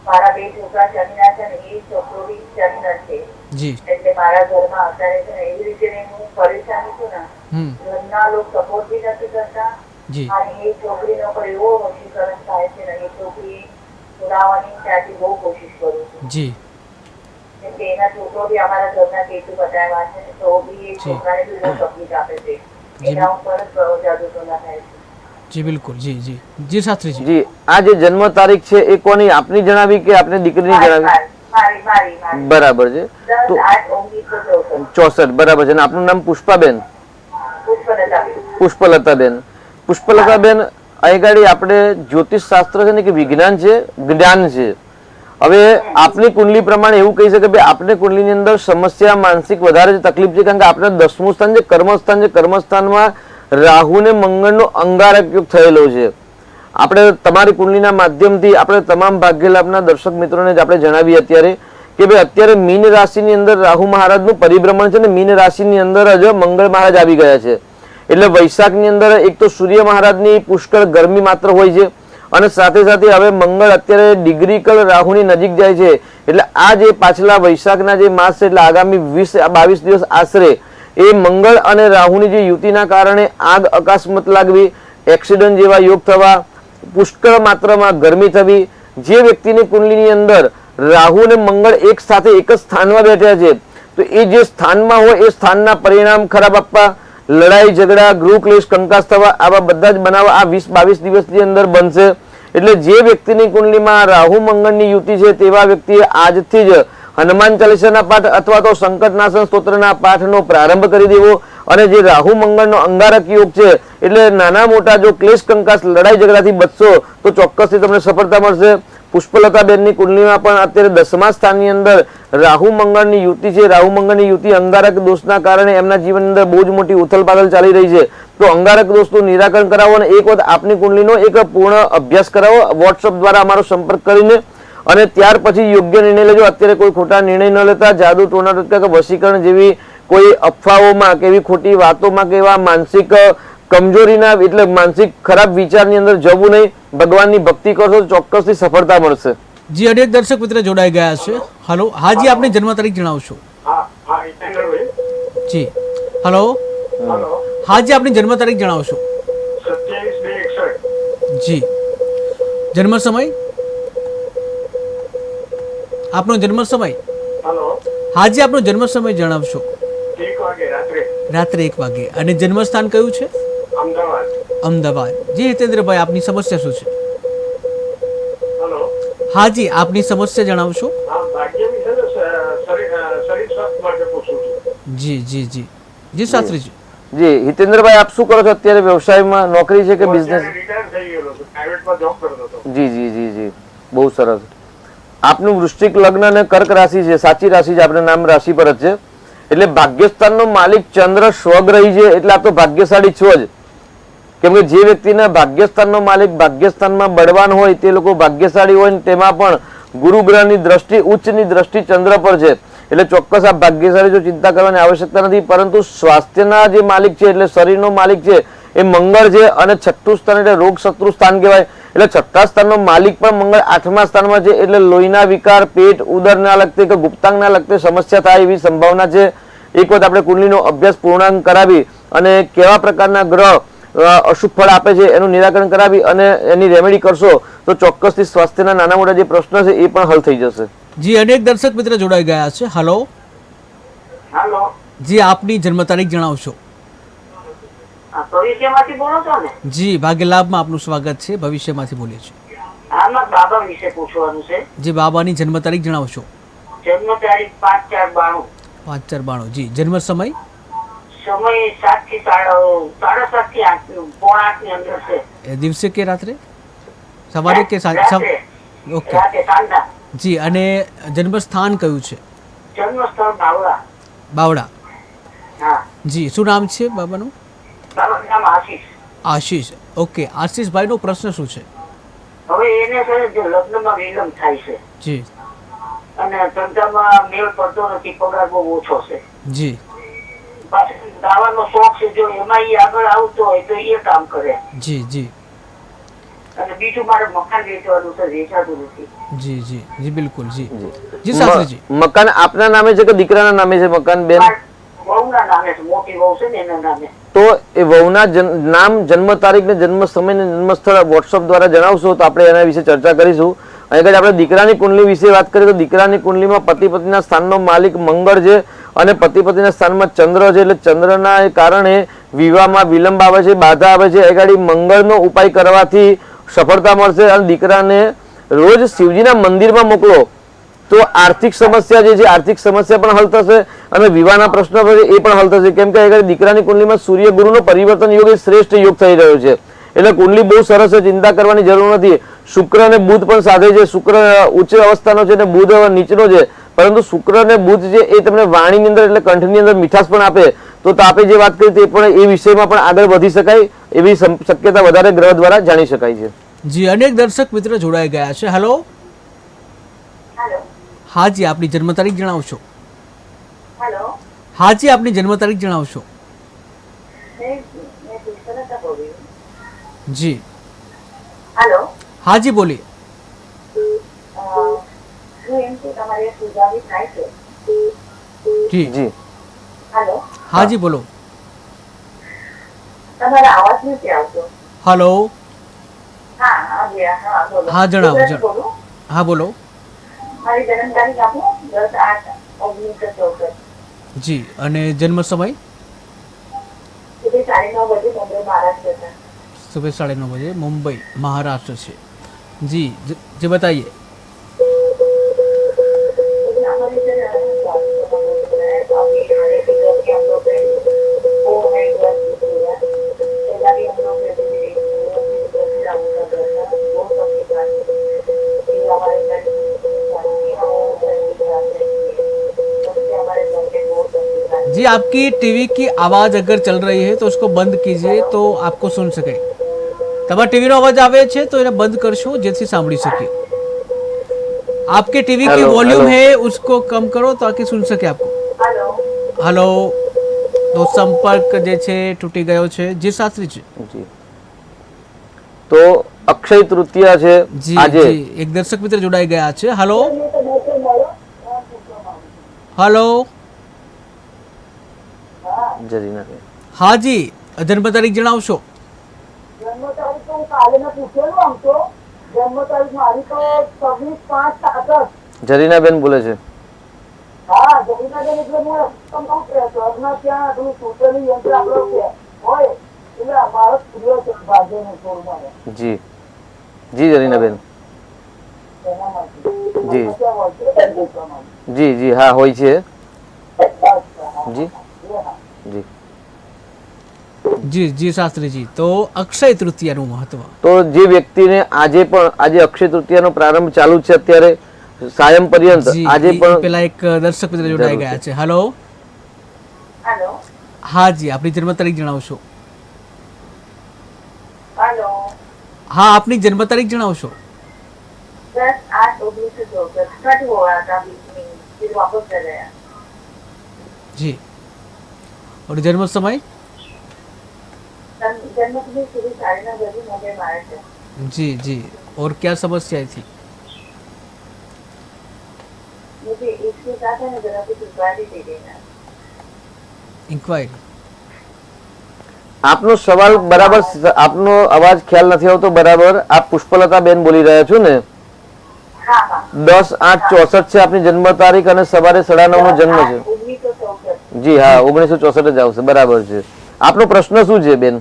મારા બે છોકરા શનિના છે ને, એ છોકરો બી શનિના છે. જી. એટલે મારા ઘરમાં અત્યારે છે ને એવી રીતે હું પરેશાની છું ને, ઘરના લોકો સપોર્ટ બી નથી કરતા જી અને એ છોકરીનો પર એવો વશીકરણ થાય છે ને એ છોકરી છોડાવવાની ત્યાંથી બહુ કોશિશ કરું છું. જી કેમ કે એના છોકરો બી અમારા ઘરના કેતુ બતાવ્યા છે તો બી એ જી. છોકરાને બી બહુ તકલીફ આપે છે. જી. એના ઉપર જ જાદુ ટોના થાય છે. જી બિલકુલ જી જી જી શાસ્ત્રીજી. જી આ જે જન્મ તારીખ છે એ કોની આપની જણાવી કે આપની દીકરીની જણાવી? મારી મારી મારી બરાબર છે. તો 10/8/1964 બરાબર છે. અને આપનું નામ પુષ્પાબેન? પુષ્પલતાબેન. પુષ્પલતાબેન. પુષ્પલતાબેન, અહીં ગાડી આપણે જ્યોતિષ શાસ્ત્ર છે ને કે વિજ્ઞાન છે, જ્ઞાન છે. હવે આપની કુંડલી પ્રમાણે એવું કહી શકે કે આપની કુંડલીની અંદર સમસ્યા માનસિક વધારે તકલીફ છે, કારણ કે આપણે 10મું સ્થાન છે કર્મસ્થાન છે. કર્મસ્થાનમાં રાહુ ને મંગળનો અંગારક યોગ થયેલો છે. આપણે તમારી કુંડલીના માધ્યમથી આપણે તમામ ભાગ્ય લાભના દર્શક મિત્રોને જ આપણે જણાવીએ અત્યારે કે ભાઈ અત્યારે મીન રાશિની અંદર રાહુ મહારાજનું પરિભ્રમણ છે ને મીન રાશિની અંદર જ મંગળ મહારાજ આવી ગયા છે. એટલે વૈશાખની અંદર એક તો સૂર્ય મહારાજની પુષ્કળ ગરમી માત્ર હોય છે અને સાથે સાથે હવે મંગળ અત્યારે ડિગ્રીકલ રાહુની નજીક જાય છે. એટલે આ જે પાછલા વૈશાખના જે માસ છે એટલે આગામી 20-22 દિવસ આશરે એ મંગળ અને રાહુની જે યુતિના કારણે આગ અકસ્માત લાગવી, એક્સિડન્ટ જેવા યોગ થવા, પુષ્કળ માત્રામાં ગરમી થવી. જે વ્યક્તિની કુંડલીની અંદર રાહુ અને મંગળ એક સાથે એક જ સ્થાનમાં બેઠા છે તો એ જે સ્થાનમાં હોય એ સ્થાનના પરિણામ ખરાબ આપવા, લડાઈ ઝઘડા, ગૃહ ક્લેશ, કંકાસ થવા, આવા બધા જ બનાવ આ 20-22 દિવસની અંદર બનશે. એટલે જે વ્યક્તિની કુંડલીમાં રાહુ મંગળની યુતિ છે તેવા વ્યક્તિએ આજથી જ હનુમાન ચાલીસાના પાઠ અથવા તો સંકટનાશન સ્તોત્રના પાઠનો પ્રારંભ કરી દેવો. અને જે રાહુ મંગળનો અંગારક યોગ છે એટલે નાના મોટા જો ક્લેશ કંકાસ લડાઈ ઝઘડાથી બચશો તો ચોક્કસથી તમને સફળતા મળશે. પુષ્પલતાબેનની કુંડલીમાં પણ અત્યારે 10મા સ્થાનની અંદર રાહુ મંગળની યુતિ છે. રાહુ મંગળની યુતિ અંગારક દોષના કારણે એમના જીવનની અંદર બહુ જ મોટી ઉથલપાથલ ચાલી રહી છે. તો અંગારક દોષનું નિરાકરણ કરાવો અને એક વખત આપની કુંડલીનો એક પૂર્ણ અભ્યાસ કરાવો વોટ્સઅપ દ્વારા અમારો સંપર્ક કરીને, અને ત્યાર પછી યોગ્ય નિર્ણય લેજો. અત્યારે કોઈ ખોટા નિર્ણય ન લેતા જાદુ ટોના ટોટકા કે વશીકરણ જેવી કોઈ અફવાઓમાં કે એવી ખોટી વાતોમાં કે એવા માનસિક કમજોરીના એટલે માનસિક ખરાબ વિચારની અંદર જવું નહીં. ભગવાનની ભક્તિ કરશો તો ચોક્કસથી સફળતા મળશે. જી અનેક દર્શક મિત્ર જોડાઈ ગયા છે. હલો હાજી આપની જન્મ તારીખ જણાવશો? હા હા હિતેન્દ્રભાઈ. જી હલો હલો. હાજી આપની જન્મ તારીખ જણાવશો? 27/2/61. જી જન્મ સમય? આપનો જન્મ સમય? હલો. હાજી આપનો જન્મ સમય જણાવશો? 1 વાગે રાત્રે. રાત્રે 1 વાગે. અને જન્મસ્થાન કયું છે? અમદાવાદ. અમદાવાદ. જી હિતેન્દ્રભાઈ આપની સમસ્યા શું છે? હલો. હાજી આપની સમસ્યા જણાવશો? હા ભાગ્યની છે ને શરીર સ્વાસ્થ્ય માટે પૂછું છું. જી જી જી જી શાસ્ત્રીજી. જી હિતેન્દ્રભાઈ, આપ શું કરો છો અત્યારે? વ્યવસાયમાં નોકરી છે કે બિઝનેસ? રિટાયર થઈ ગયેલો છું, પ્રાઇવેટમાં જોબ કરતો હતો. જી જી જી જી બહુ સરસ. આપનું વૃશ્ચિક લગ્ન અને કર્ક રાશિ છે, સાચી રાશિ છે, આપણે નામ રાશિ પર જ છે. એટલે ભાગ્યસ્થાનનો માલિક ચંદ્ર સ્વગ્રહી છે એટલે આ તો ભાગ્યશાળી છો જ. કેમ કે જે વ્યક્તિના ભાગ્યસ્થાનનો માલિક ભાગ્યસ્થાનમાં બળવાન હોય તે લોકો ભાગ્યશાળી હોય ને તેમાં પણ ગુરુ ગ્રહની દ્રષ્ટિ ઉચ્ચની દ્રષ્ટિ ચંદ્ર પર છે. એટલે ચોક્કસ આ ભાગ્યશાળી જો ચિંતા કરવાની આવશ્યકતા નથી. પરંતુ સ્વાસ્થ્યના જે માલિક છે એટલે શરીરનો માલિક છે એ મંગળ છે અને 6થું સ્થાન એટલે રોગ શત્રુ સ્થાન કહેવાય. એટલે 6થા સ્થાનનો માલિક પણ મંગળ 8મા સ્થાનમાં છે. એટલે લોહીના વિકાર, પેટ, ઉદરના લગતી કે ગુપ્તાંગના લગતી સમસ્યા થાય એવી સંભાવના છે. એક વખત આપણે કુંડલીનો અભ્યાસ પૂર્ણાંક કરાવી અને કેવા પ્રકારના ગ્રહ અશુભ ફળ આપે છે એનું નિરાકરણ કરાવી અને એની રેમેડી કરશો તો ચોક્કસથી સ્વાસ્થ્યના નાના મોટા જે પ્રશ્ન છે એ પણ હલ થઈ જશે. જી અનેક દર્શક મિત્ર જોડાઈ ગયા છે. હલો હાલો. જી આપની જન્મ તારીખ જણાવશો? ભવિષ્યમાંથી બોલો છો ને? જી ભાગ્ય લાભમાં આપનું સ્વાગત છે. ભવિષ્યમાંથી બોલીએ છીએ. આમાં બાબા વિશે પૂછવાનું છે. જી બાબાની જન્મ તારીખ જણાવશો? જન્મ તારીખ 5/4/92. 5/4/92. જી જન્મ સમય? સમય 7 થી 7:30 થી 8, પોણા 8 ની અંદર છે. એ દિવસે કે રાત્રે? સવારે કે રાત્રે. ઓકે રાતે સાંજના. જી અને જન્મ સ્થાન કયું છે? જન્મ સ્થળ બાવળા. બાવડા. હા. જી શું નામ છે બાબાનું? બાબાનું નામ આશીષ. આશીષ. ઓકે આશીષભાઈનો પ્રશ્ન શું છે? હવે એને છે ને જે લગ્નમાં વિલંબ થાય છે જી અને ધંધામાં મેળ પડતો નથી, પગાર બહુ ઓછો છે. જી પાછળ ગાવાનો શોખ છે, જો એમાં એ આગળ આવતો હોય તો એ કામ કરે. જી જી અને બીજું મારે મકાન વેચવાનું છે, વેચાતું નથી. જી જી જી બિલકુલ જી જી શાસ્ત્રીજી. મકાન આપના નામે છે કે દીકરાના નામે છે મકાન બેન? વહુના નામે છે, મોટી વહુ છે ને એના નામે. તો એ વહુના નામ, જન્મ તારીખ ને જન્મ સમય ને જન્મ સ્થળ વોટ્સઅપ દ્વારા જણાવશો તો આપણે એના વિશે ચર્ચા કરીશું. અહીં આગળ આપણે દીકરાની કુંડલી વિશે વાત કરીએ તો દીકરાની કુંડલીમાં પતિ પત્નીના સ્થાનનો માલિક મંગળ છે અને પતિ પત્નીના સ્થાનમાં ચંદ્ર છે, એટલે ચંદ્રના કારણે વિવાહમાં વિલંબ આવે છે, બાધા આવે છે. એ મંગળનો ઉપાય કરવાથી સફળતા મળશે. અને દીકરાને રોજ શિવજીના મંદિરમાં મોકલો તો આર્થિક સમસ્યા જે છે, આર્થિક સમસ્યા પણ હલ થશે અને વિવાહના પ્રશ્નો છે એ પણ હલ થશે. કેમ કે આગળ દીકરાની કુંડલીમાં સૂર્ય ગુરુનો પરિવર્તન યોગ એ શ્રેષ્ઠ યોગ થઈ રહ્યો છે, એટલે કુંડલી બહુ સરસ છે, ચિંતા કરવાની જરૂર નથી. શુક્ર અને બુધ પણ સાથે છે. શુક્ર ઉચ્ચ અવસ્થાનો છે અને બુધ નીચનો છે, પરંતુ શુક્ર અને બુધ છે એ તમને વાણીની અંદર એટલે કંઠની અંદર મીઠાશ પણ આપે. તો આપણે જે વાત કરી તે પણ એ વિષયમાં પણ આગળ વધી શકાય એવી શક્યતા વધારે ગ્રહ દ્વારા જાણી શકાય છે. જી, અનેક દર્શક મિત્ર જોડાઈ ગયા છે. હેલો. હેલો. હાજી, આપની જન્મ તારીખ જણાવશો. હેલો. હાજી, આપની જન્મ તારીખ જણાવશો. મેં પુષ્પલતા બોલી. જી. હેલો. હાજી, બોલીએ. શું એમ કે તમારે સુધારી થાય છે? જી જી હેલો. હાજી, બોલો. તમારા અવાજ નથી આવતો. હેલો. હા હા જી, હા બોલો. હા, જણાવો, ગુજરાતી જણાવો. બોલું. હા, બોલો. મારી જન્મ તારીખ આપો. 10/8/1964. જી, અને જન્મ સમય સુધી 9:30 બજે મુંબઈ મહારાષ્ટ્ર था. सुबह 9:30 बजे मुंबई महाराष्ट्र से. जी, जी बताइए. लेकिन हमारे इधर अभी हमारे इधर के हम लोग वो है ग्रह पूरा पहला भी हम लोग वो सब के बाद फिर हमारे घर हमारे घर के बहुत जी, आपकी टीवी की आवाज अगर चल रही है तो उसको बंद कीजिए तो आपको सुन सके. તમારા ટીવીનો અવાજ આવે છે તો એને બંધ કરશો જેથી સાંભળી શકીએ. आपके टीवी की हेलो, वॉल्यूम हेलो. है उसको कम करो ताकि सुन सके आपको. हेलो. हेलो. तो સંપર્ક જે છે તૂટી ગયો છે. જી શાસ્ત્રીજી. જી, તો અક્ષય તૃતીયા છે જી આજે. જી, એક દર્શક મિત્ર જોડાઈ ગયા છે. હેલો. હેલો. જરીના બેન. હાજી, જન્મ તારીખ જણાવશો. જન્મ તારીખ તો કાલે મેં પૂછેલું આમ તો જન્મ તારીખ મારી તો 26/5/66. જરીના બેન બોલે છે. હા જમીનાબેન એટલે હું એમ કહું કે સ્વર્ગમાં ત્યાં પેલું સૂત્રની યંત્ર આપણો છે હોય એટલે અમારો પ્રિય છે ભાગ્યનું સ્વર્ગમાં જી જી જરીના બેન. એના માટે જી ત્યાં હોય છે દેખવા માટે. જી જી હા હોય છે. અચ્છા જી હા જી. જી જી શાસ્ત્રીજી, તો અક્ષય તૃતીયાનું મહત્વ. તો જે વ્યક્તિને આજે અક્ષય તૃતીયાનો પ્રારંભ ચાલુ છે અત્યારે સાયમ પર્યંત જી, આજે ઈ પણ પેલા એક દર્શક મિત્ર જોડાઈ જરૂર ગયા છે. છે. હેલો. હેલો. હાજી, આપની જન્મ તારીખ જણાવશો. હેલો. હા, આપની જન્મ તારીખ જણાવશો. 10/8/1964 कट हुआ था बीच में फिर वापस कर गया. जी, और जन्म समय. जन्म की सुबह 9:30 बजे मुंबई महाराष्ट्र. जी जी, और क्या समस्या थी. मुझे इसके साथ है ना जरा कुछ इंक्वायरी दे देना. इंक्वायरी. આપનો સવાલ બરાબર, આપનો અવાજ ખ્યાલ નથી આવતો બરાબર. આપ પુષ્પલતા બેન બોલી રહ્યા છો ને? हाँ हाँ 10/8/64 છે આપની જન્મ તારીખ અને સવારે 9:30 નો જન્મ છે. 1964. જી હા 1964 જ આવશે, બરાબર છે. આપનો પ્રશ્ન શું છે બેન?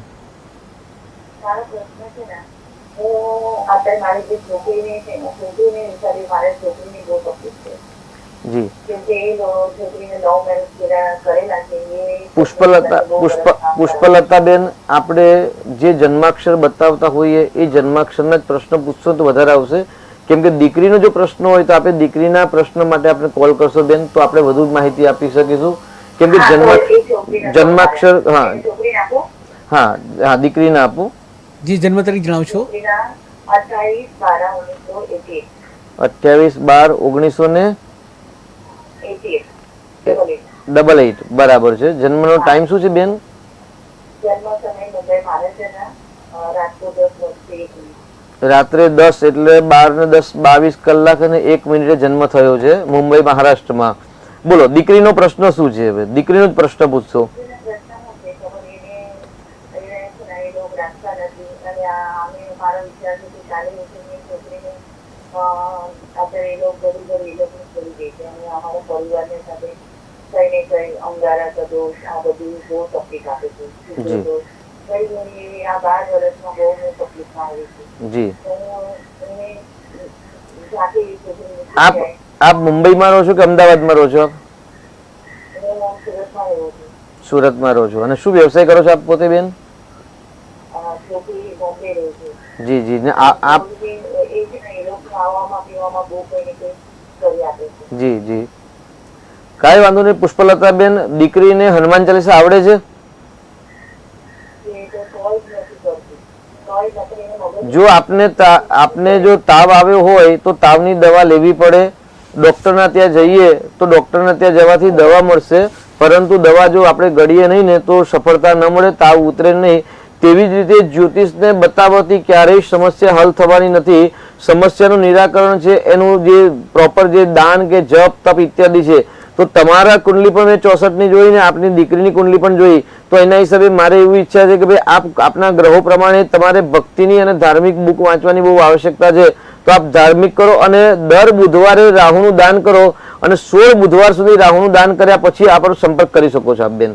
મારો પ્રશ્ન છે ને હું અત્યારે મારી જે છોકરીને છે ને છોકરીને વિચારી મારે છોકરીની બહુ તકલીફ છે જી કેમ કે એ છોકરીને લવ મેરેજ કરેલા છે એ પુષ્પલતા બેન, આપણે જે જન્માક્ષર બતાવતા હોઈએ એ જન્માક્ષરના જ પ્રશ્ન પૂછશો તો વધારે આવશે. કેમ કે દીકરીનો જો પ્રશ્ન હોય તો આપણે દીકરીના પ્રશ્ન માટે આપણે કોલ કરશો બેન, તો આપણે વધુ માહિતી આપી શકીશું. કેમ કે જન્માક્ષર હા છોકરીને આપો. હા હા દીકરીને આપો. જી, જન્મ તારીખ જણાવશો. છોકરીના 28/12/1988. 28/12/1988 બરાબર છે. જન્મનો ટાઈમ શું છે બેન? જન્મ સમય મુંબઈ મહારાષ્ટ્રના રાત્રે 10:01. રાત્રે 10 એટલે 12 ને 10 22 કલાક અને 1 મિનિટે જન્મ થયો છે મુંબઈ મહારાષ્ટ્રમાં. બોલો દીકરીનો પ્રશ્ન શું છે? હવે દીકરીનો જ પ્રશ્ન પૂછશો. જી આપ મુંબઈમાં રહો છો કે અમદાવાદમાં રહો છો? સુરતમાં રહો છો. અને શું વ્યવસાય કરો છો આપ પોતે બેન? જી જી ને આપ જી જી કાંઈ વાંધો નહીં પુષ્પલતા બેન, દીકરીને હનુમાન ચાલીસા આવડે છે? જો આપને જો તાવ આવ્યો હોય તો તાવની દવા લેવી પડે. ડોક્ટરના ત્યાં જઈએ તો ડોક્ટરના ત્યાં જવાથી દવા મળશે, પરંતુ દવા જો આપણે ગળીએ નહીં ને તો સફળતા ન મળે, તાવ ઉતરે નહીં. તેવી જ રીતે જ્યોતિષને બતાવવાથી ક્યારેય સમસ્યા હલ થવાની નથી. સમસ્યાનું નિરાકરણ છે એનું જે પ્રોપર જે દાન કે જપ તપ ઇત્યાદિ છે. તો તમારા કુંડલી પણ મેં 64ની જોઈ ને આપની દીકરીની કુંડલી પણ જોઈ, તો એના હિસાબે મારે એવી ઈચ્છા છે કે ભાઈ આપના ગ્રહો પ્રમાણે તમારે ભક્તિની અને ધાર્મિક બુક વાંચવાની બહુ આવશ્યકતા છે. તો આપ ધાર્મિક કરો અને દર બુધવારે રાહુનું દાન કરો અને 16 બુધવાર સુધી રાહુનું દાન કર્યા પછી આપણો સંપર્ક કરી શકો છો આપ બેન.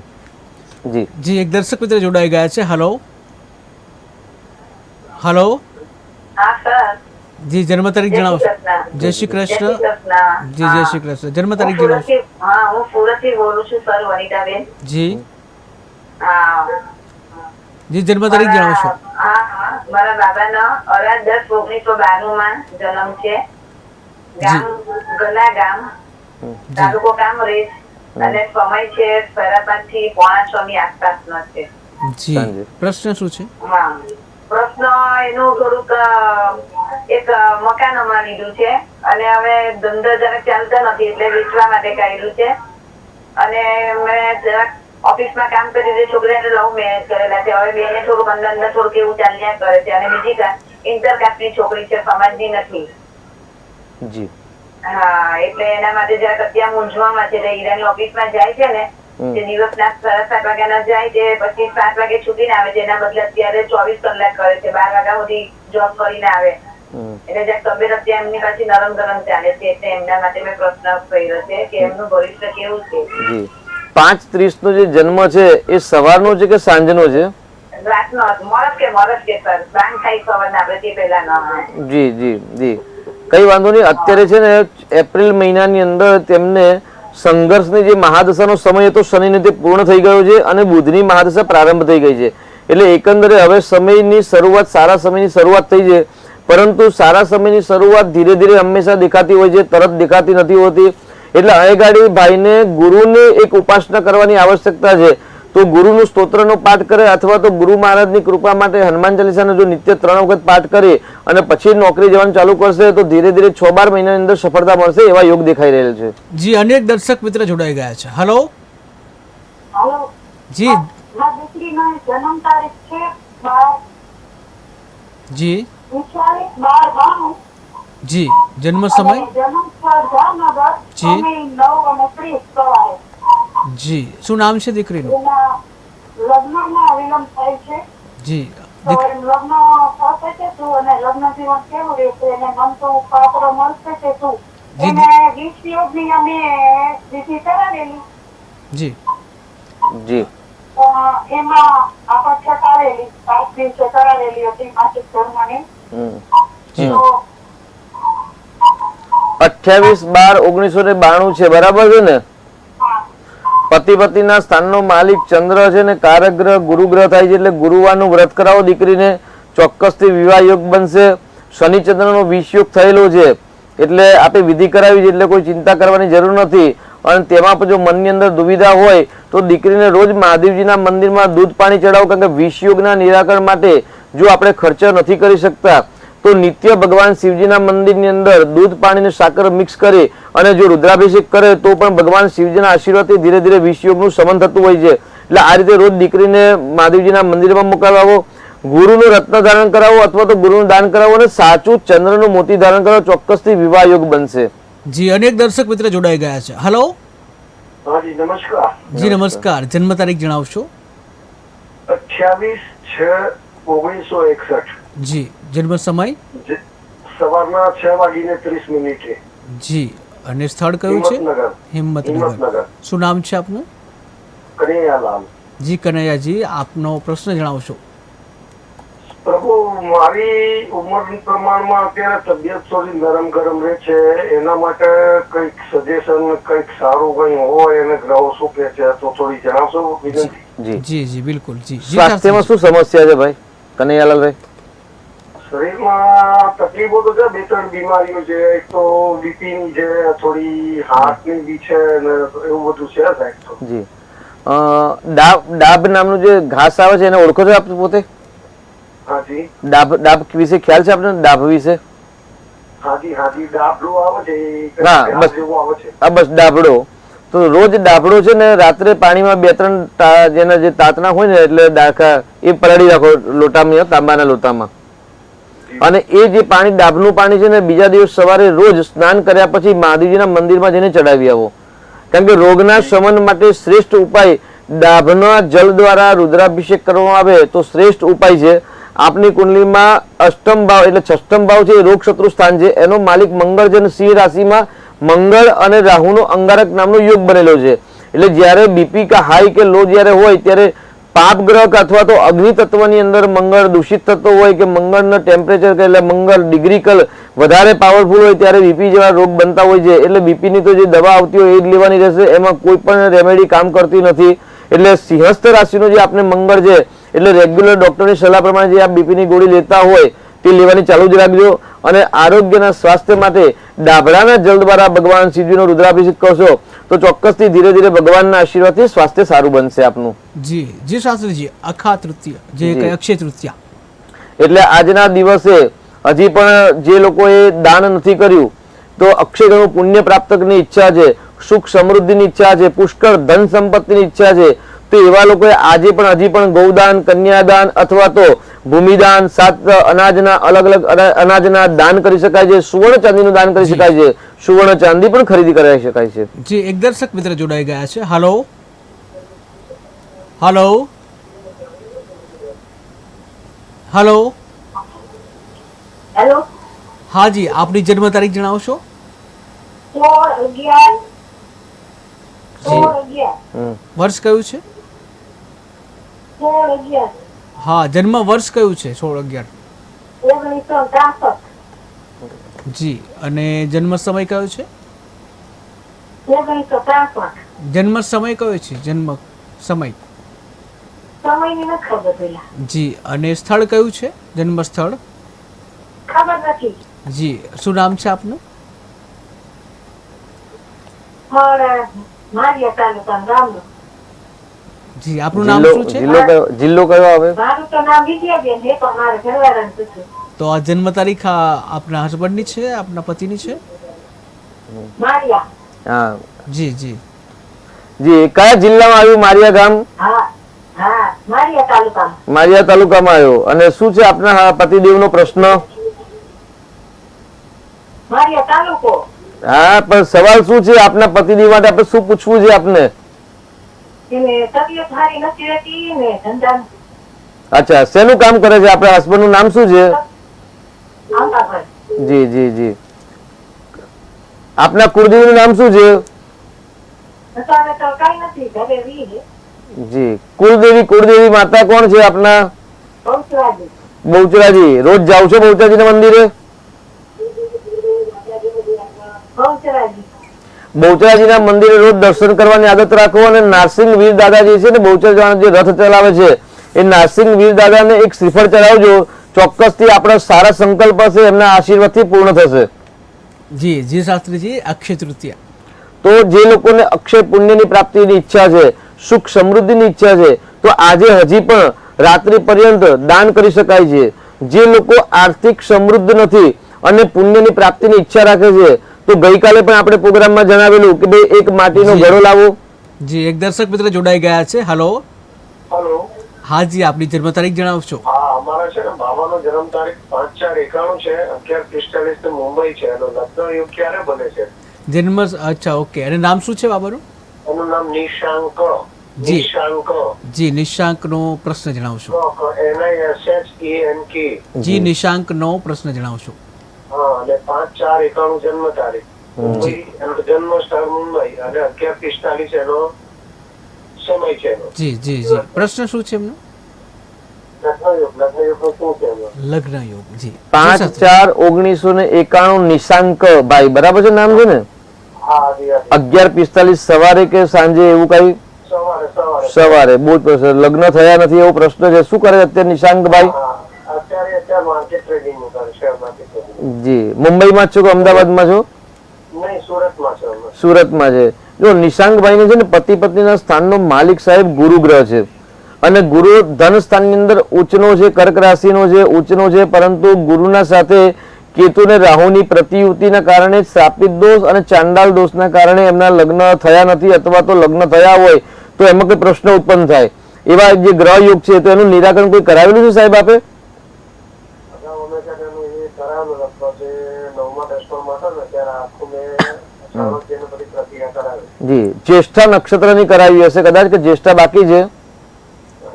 જી જી એક દર્શક મિત્ર જોડાઈ ગયા છે. હેલો હેલો હા સર. જી જન્મ તારીખ જણાવશો? જય શ્રી કૃષ્ણ. જી જય શ્રી કૃષ્ણ. જન્મ તારીખ જણાવશો? હા હું સુરત થી બોલું છું સર, વનિતાબેન. જી હા જી જન્મ તારીખ જણાવશો? હા મારા બાબાનો 10/10/1992 માં જન્મ છે. ગામ ગલા ગામ, તાલુકો કામરેજ, અને સમય છે 5:30 થી 5:45 ની આસપાસનો છે. જી પ્રશ્ન શું છે? હા પ્રશ્ન એનું થોડુંક એક મકાન અમારે લીધું છે અને હવે ધંધો જરાક ચાલતો નથી એટલે વેચવા માટે કાઢ્યું છે. અને મેં જરાક ઓફિસમાં કામ કરી રહી છોકરીને લવ મેરેજ કરેલા છે. હવે બેને થોડુંક અંદર થોડુંક એવું ચાલ્યા કરે છે. અને બીજી ઇન્ટરકાસ્ટની છોકરી છે, સમાજની નથી. જી હા એટલે એના માટે જરાક અત્યારે મૂંઝવણમાં છે. એટલે હીરાની ઓફિસમાં જાય છે ને તે દિવસના 7:30 વાગ્યાના જાય તે પછી 7 વાગે છૂટીને આવે છે. એના બદલે અત્યારે 24 કલાક કરે છે, 12 વાગ્યા સુધી જોબ કરીને આવે. એટલે જ્યાં તબિયત અત્યારે એમની પાછી નરમ ગરમ ચાલે છે. એટલે એમના માટે મેં પ્રશ્ન કર્યો છે કે એમનું ભવિષ્ય કેવું છે. જી 5:30 નો જે જન્મ છે એ સવારનો છે કે સાંજનો છે? રાતનો મરદ કે સર બાંગ થાય સવારના આપણે તે પહેલા ન. જી જી જી કઈ વાંધો નહીં. અત્યારે છે ને એપ્રિલ મહિનાની અંદર તેમને સંઘર્ષની જે મહાદશાનો સમય હતો શનિને તે પૂર્ણ થઈ ગયો છે અને બુધની મહાદશા પ્રારંભ થઈ ગઈ છે. એટલે એકંદરે હવે સમયની શરૂઆત, સારા સમયની શરૂઆત થઈ છે. પરંતુ સારા સમયની શરૂઆત ધીરે ધીરે હંમેશા દેખાતી હોય છે, તરત દેખાતી નથી હોતી. એટલે અણગાડી ભાઈને ગુરુને એક ઉપાસના કરવાની આવશ્યકતા છે. તો ગુરુનું સ્તોત્રનો પાઠ કરે અથવા તો ગુરુ મહારાજની કૃપા માટે હનુમાન ચાલીસાનો જો નિત્ય 3 વખત પાઠ કરે અને પછી નોકરી જવાનું ચાલુ કરશે તો ધીરે ધીરે 6-12 મહિનાની અંદર સફળતા મળશે એવા યોગ દેખાઈ રહેલ છે. જી અનેક દર્શક મિત્ર જોડાઈ ગયા છે. હેલો હેલો જી મારી દીકરીનો જન્મ તારીખ છે જી 12/12/92. જી જન્મ સમય? જન્મ સ્થળ જામનગર. જી. સમય 9:30 સવારે. જી શું નામ છે દીકરીનું? એના લગ્નમાં વિલંબ થાય છે. જી તો લગ્ન થશે કે શું અને લગ્ન જીવન કેવું રહેશે અને મનતું પાત્ર મળશે કે શું? એને 20 યોગની અમે વિધિ કરાવેલી. જી જી એમાં આપણે ચકાવેલી 5 દિવસે કરાવેલી હતી માસિક ધર્મની. જી તો 28/12/1992 છે, બરાબર છે ને? પતિ પતિના સ્થાનનો માલિક ચંદ્ર છે ને કારક ગ્રહ ગુરુ ગ્રહ થાય છે. એટલે ગુરુવારનું વ્રત કરાવો દીકરીને, ચોક્કસથી વિવાહ યોગ બનશે. શનિ ચંદ્રનો વિષયોગ થયેલો છે એટલે આપણે વિધિ કરાવી છે એટલે કોઈ ચિંતા કરવાની જરૂર નથી. અને તેમાં પણ જો મનની અંદર દુવિધા હોય તો દીકરીને રોજ મહાદેવજીના મંદિરમાં દૂધ પાણી ચડાવો. કારણ કે વિષયોગના નિરાકરણ માટે જો આપણે ખર્ચો નથી કરી શકતા તો નિત્ય ભગવાન શિવજીના મંદિરની અંદર દૂધ પાણી અને સાકર મિક્સ કરી અને જો રુદ્રાભિષેક કરે તો પણ ભગવાન શિવજીના આશીર્વાદથી ધીરે ધીરે વિષયોગનું શમન થતું હોય છે. એટલે આ રીતે રોજ દીકરીને મહાદેવજીના મંદિરમાં મોકલાવો, ગુરુનું રત્ન ધારણ કરાવો અથવા તો ગુરુનું દાન કરાવો અને સાચું ચંદ્રનું મોતી ધારણ કરાવો. ચોક્કસથી વિવાહ યોગ બનશે. જી અનેક દર્શક મિત્ર જોડાઈ ગયા છે. હેલો હાજી નમસ્કાર. જી નમસ્કાર. જન્મ તારીખ જણાવશો? 28/6/1961. જી. જન્મ સમય? સવારના 6:30 જી. અને સ્થળ કયું છે? હિંમતનગર. હિંમતનગર. હિંમતનગર. શું નામ છે આપનું? કનૈયાલાલ. જી કનૈયાજી, આપનો પ્રશ્ન જણાવશો? પ્રભુ, મારી ઉંમર પ્રમાણમાં અત્યારે તબિયત થોડી નરમ ગરમ રહે છે. એના માટે કંઈક સજેશન, કંઈક સારું કંઈ હોય એને ગ્રહો શું કે છે તો થોડી જણાવશો વિનંતી. જી. જી જી બિલકુલ. જી જી સ્વાસ્થ્યમાં શું સમસ્યા છે ભાઈ કનૈયાલાલભાઈ? શરીરમાં તકલીફો તો છે, 2-3 બીમારીઓ છે. એક તો બીપીની છે, થોડી હાર્ટની બી છે ને એવું બધું છે સાહેબ. તો જી. ડાબ નામનું જે ઘાસ આવે છે એને ઓળખો છો આપ પોતે? હાજી ડાબ વિશે ખ્યાલ છે આપને? ડાબ વિશે? હાજી હાજી ડાબલું આવે છે, હા, ઘાસ બસ. જેવું આવે છે. આ બસ ડાબડો. તો રોજ ડાબડો છે ને રાત્રે પાણીમાં 2-3 જેના જે તાતણા હોય ને એટલે ડાખા એ પલાળી રાખો લોટામાં, તાંબાના લોટામાં. અને એ જે પાણી ડાબનું પાણી છે ને બીજા દિવસ સવારે રોજ સ્નાન કર્યા પછી મહાદેવજીના મંદિરમાં જઈને ચડાવી આવો. કારણ કે રોગના શમન માટે શ્રેષ્ઠ ઉપાય ડાભના જલ દ્વારા રુદ્રાભિષેક કરવામાં આવે તો શ્રેષ્ઠ ઉપાય છે. આપની કુંડલીમાં અષ્ટમ ભાવ એટલે છઠ્ઠમ ભાવ છે, રોગ શત્રુ સ્થાન છે. એનો માલિક મંગળ છે અને સિંહ રાશિમાં મંગળ અને રાહુનો અંગારક નામનો યોગ બનેલો છે. એટલે જ્યારે બીપી કે હાઈ કે લો જ્યારે હોય ત્યારે પાપ ગ્રહ અથવા તો અગ્નિ તત્વની અંદર મંગળ દૂષિત થતો હોય કે મંગળનો ટેમ્પરેચર એટલે મંગળ ડિગ્રી કલ વધારે પાવરફુલ હોય ત્યારે બીપી જેવા રોગ બનતા હોય છે. એટલે બીપીની તો જે દવા આવતી હોય એ જ લેવાની રહેશે. એમાં કોઈ પણ રેમેડી કામ કરતી નથી. એટલે સિંહસ્થ રાશિનો જે આપણે મંગળ છે એટલે રેગ્યુલર ડોક્ટરની સલાહ પ્રમાણે જે આ બીપીની ગોળી લેતા હોય તે લેવાની ચાલુ જ રાખજો. અને આરોગ્યના સ્વાસ્થ્ય માટે ડાભડાના જલ દ્વારા ભગવાન શિવજીનો રુદ્રાભિષેક કરશો તો ચોક્કસથી ધીરે ધીરે ભગવાનના આશીર્વાદથી સ્વાસ્થ્ય સારું બનશે આપનું. જી જી શાસ્ત્રીજી, અખા તૃતીય જે જી. અક્ષય તૃતીયા, એટલે આજના દિવસે હજી પણ જે લોકોએ દાન નથી કર્યું તો અક્ષય ગણું પુણ્ય પ્રાપ્તની ઈચ્છા છે, સુખ સમૃદ્ધિની ઈચ્છા છે, પુષ્કળ ધન સંપત્તિની ઈચ્છા છે તો એવા લોકોએ આજે પણ હજી પણ ગૌદાન, કન્યાદાન અથવા તો ભૂમિદાન, 7 અનાજના અલગ અલગ અનાજના દાન કરી શકાય છે. સુવર્ણ ચાંદીનું દાન કરી શકાય છે. સુવર્ણ ચાંદી પણ ખરીદી કરાવી શકાય છે. જી. એક દર્શક મિત્ર જોડાઈ ગયા છે. હાલો હાલો હાલો. હેલો, હા જી, આપની જન્મ તારીખ જણાવશો? 16/11/16/11 વર્ષ કયું છે? 16/11 હા, જન્મ વર્ષ કયું છે? 16/11. 1963 જી. અને જન્મ સમય કયો છે? 1963 જન્મ સમય કયો છે? જન્મ સમય? સમયની નથી ખબર પેલા, જી. અને સ્થળ કયું છે? જન્મ સ્થળ? ખબર નથી. જી. શું નામ છે આપનું? મારિયા તાલુકાનું ગામનું. જી. આપનું નામ શું છે? જિલ્લો કયો આવે? મારું તો નામ વિદ્યાબેન છે પણ મારે ઘરવાળાને પૂછ્યું. તો આ જન્મ તારીખ આપના હસબન્ડની છે, આપના પતિની છે? મારિયા. હા જી જી જી. કયા જિલ્લામાં આવ્યું મારિયા ગામ? હા હા, મારિયા તાલુકામાં. મારિયા તાલુકામાં આવ્યો. અને શું છે આપના પતિદેવનો પ્રશ્ન? મારિયા તાલુકો. હા, પણ સવાલ શું છે આપના પતિદેવ માટે? આપણે શું પૂછવું છે આપને? એને તબિયત સારી નથી રહેતી ને ધંધા અચ્છા, શેનું કામ કરે છે આપણા હસબન્ડ નું નામ શું છે? આંબા પર. જી જી જી. આપના કુળદેવી નું નામ શું છે? અત્યારે તો કઈ નથી, ઘરે વી છે. જી. કુળદેવી માતા કોણ છે આપના? બહુચરાજી. બહુચરાજી. રોજ જાવ છો બહુચરાજીના મંદિરે? બહુચરાજી. બહુચરાજીના મંદિરે રોજ દર્શન કરવાની આદત રાખો. અને નારસિંહ વીર દાદાજી છે ને બહુચરાજી જે રથ ચલાવે છે એ નારસિંહ વીર દાદાને એક શ્રીફળ ચડાવજો. ચોક્કસથી આપણા સારા સંકલ્પ હશે, એમના આશીર્વાદથી પૂર્ણ થશે. જી જી શાસ્ત્રીજી. અક્ષય તૃતીયા, તો જે લોકોને અક્ષય પુણ્યની પ્રાપ્તિની ઈચ્છા છે, સુખ સમૃદ્ધિની ઈચ્છા છે તો આજે હજી પણ રાત્રિ પર્યંત દાન કરી શકાય છે. જે લોકો આર્થિક સમૃદ્ધ નથી અને પુણ્યની પ્રાપ્તિની ઈચ્છા રાખે છે તો ગઈકાલે પણ આપણે પ્રોગ્રામમાં જણાવેલું કે ભાઈ એક માટીનો ઘડો લાવો. જી. એક દર્શક મિત્ર જોડાઈ ગયા છે. હાલો. હલો. હા જી, આપની જન્મ તારીખ જણાવશો? હા, અમારા છે ને બાબાનો જન્મ તારીખ 5/4/91 છે, 11:45 મુંબઈ છે. એનો લગ્ન યોગ ક્યારે બને છે? જન્મ? અચ્છા, ઓકે. અને નામ શું છે બાબાનું? એનું નામ નિશાંક. જી. નિશાંક. જી નિશાંકનો પ્રશ્ન જણાવશો. NISHANK. જી નિશાંકનો પ્રશ્ન જણાવશો. હા, અને 5/4/91 જન્મ તારીખ. મુંબઈ, એનો જન્મ સ્થળ મુંબઈ અને 11:45 એનો સમય છે એનો. જી જી જી પ્રશ્ન શું છે એમનો? લગ્નયુગનું શું છે એનો? લગ્ન યોગ. જી 5/4/1991 નિશાંક ભાઈ, બરાબર છે નામ છે ને? હા, જી, હા, જી. 11:45 સવારે કે સાંજે એવું કઈ? સવારે સવારે. સવારે. બહુ જ પ્રશ્ન. લગ્ન થયા નથી એવો પ્રશ્ન છે. શું કરે છે અત્યારે નિશાંક ભાઈ? હા, અત્યારે માર્કેટ ટ્રેડિંગ નું કરે છે. Market trading. જી. મુંબઈમાં જ છો કે અમદાવાદમાં છો? નહીં, સુરતમાં છે અમે. સુરતમાં છે. જો નિશાંકભાઈ ને છે ને પતિ પત્નીના સ્થાનનો માલિક સાહેબ ગુરુ ગ્રહ છે અને ગુરુ ધન સ્થાનની અંદર ઉચ્ચનો છે, કર્ક રાશિનો છે, ઉચ્ચનો છે, પરંતુ ગુરુના સાથે કેતુ ને રાહુની પ્રતિયુતિના કારણે શ્રાપિત દોષ અને ચાંડાલ દોષના કારણે એમના લગ્ન થયા નથી અથવા તો લગ્ન થયા હોય તો એમાં કોઈ પ્રશ્ન ઉત્પન્ન થાય. એવા જે ગ્રહ યોગ છે તો એનું નિરાકરણ કોઈ કરાવેલું છે સાહેબ આપે? અગાઉ અમે છે એનું એ કરાવેલું લગભગ જે 9મા 10મા હતા ને ત્યારે આખું મેં સારોગ્યની બધી પ્રક્રિયા કરાવી. જી. જ્યેષ્ઠા નક્ષત્રની કરાવી હશે કદાચ, કે જ્યેષ્ઠા બાકી છે?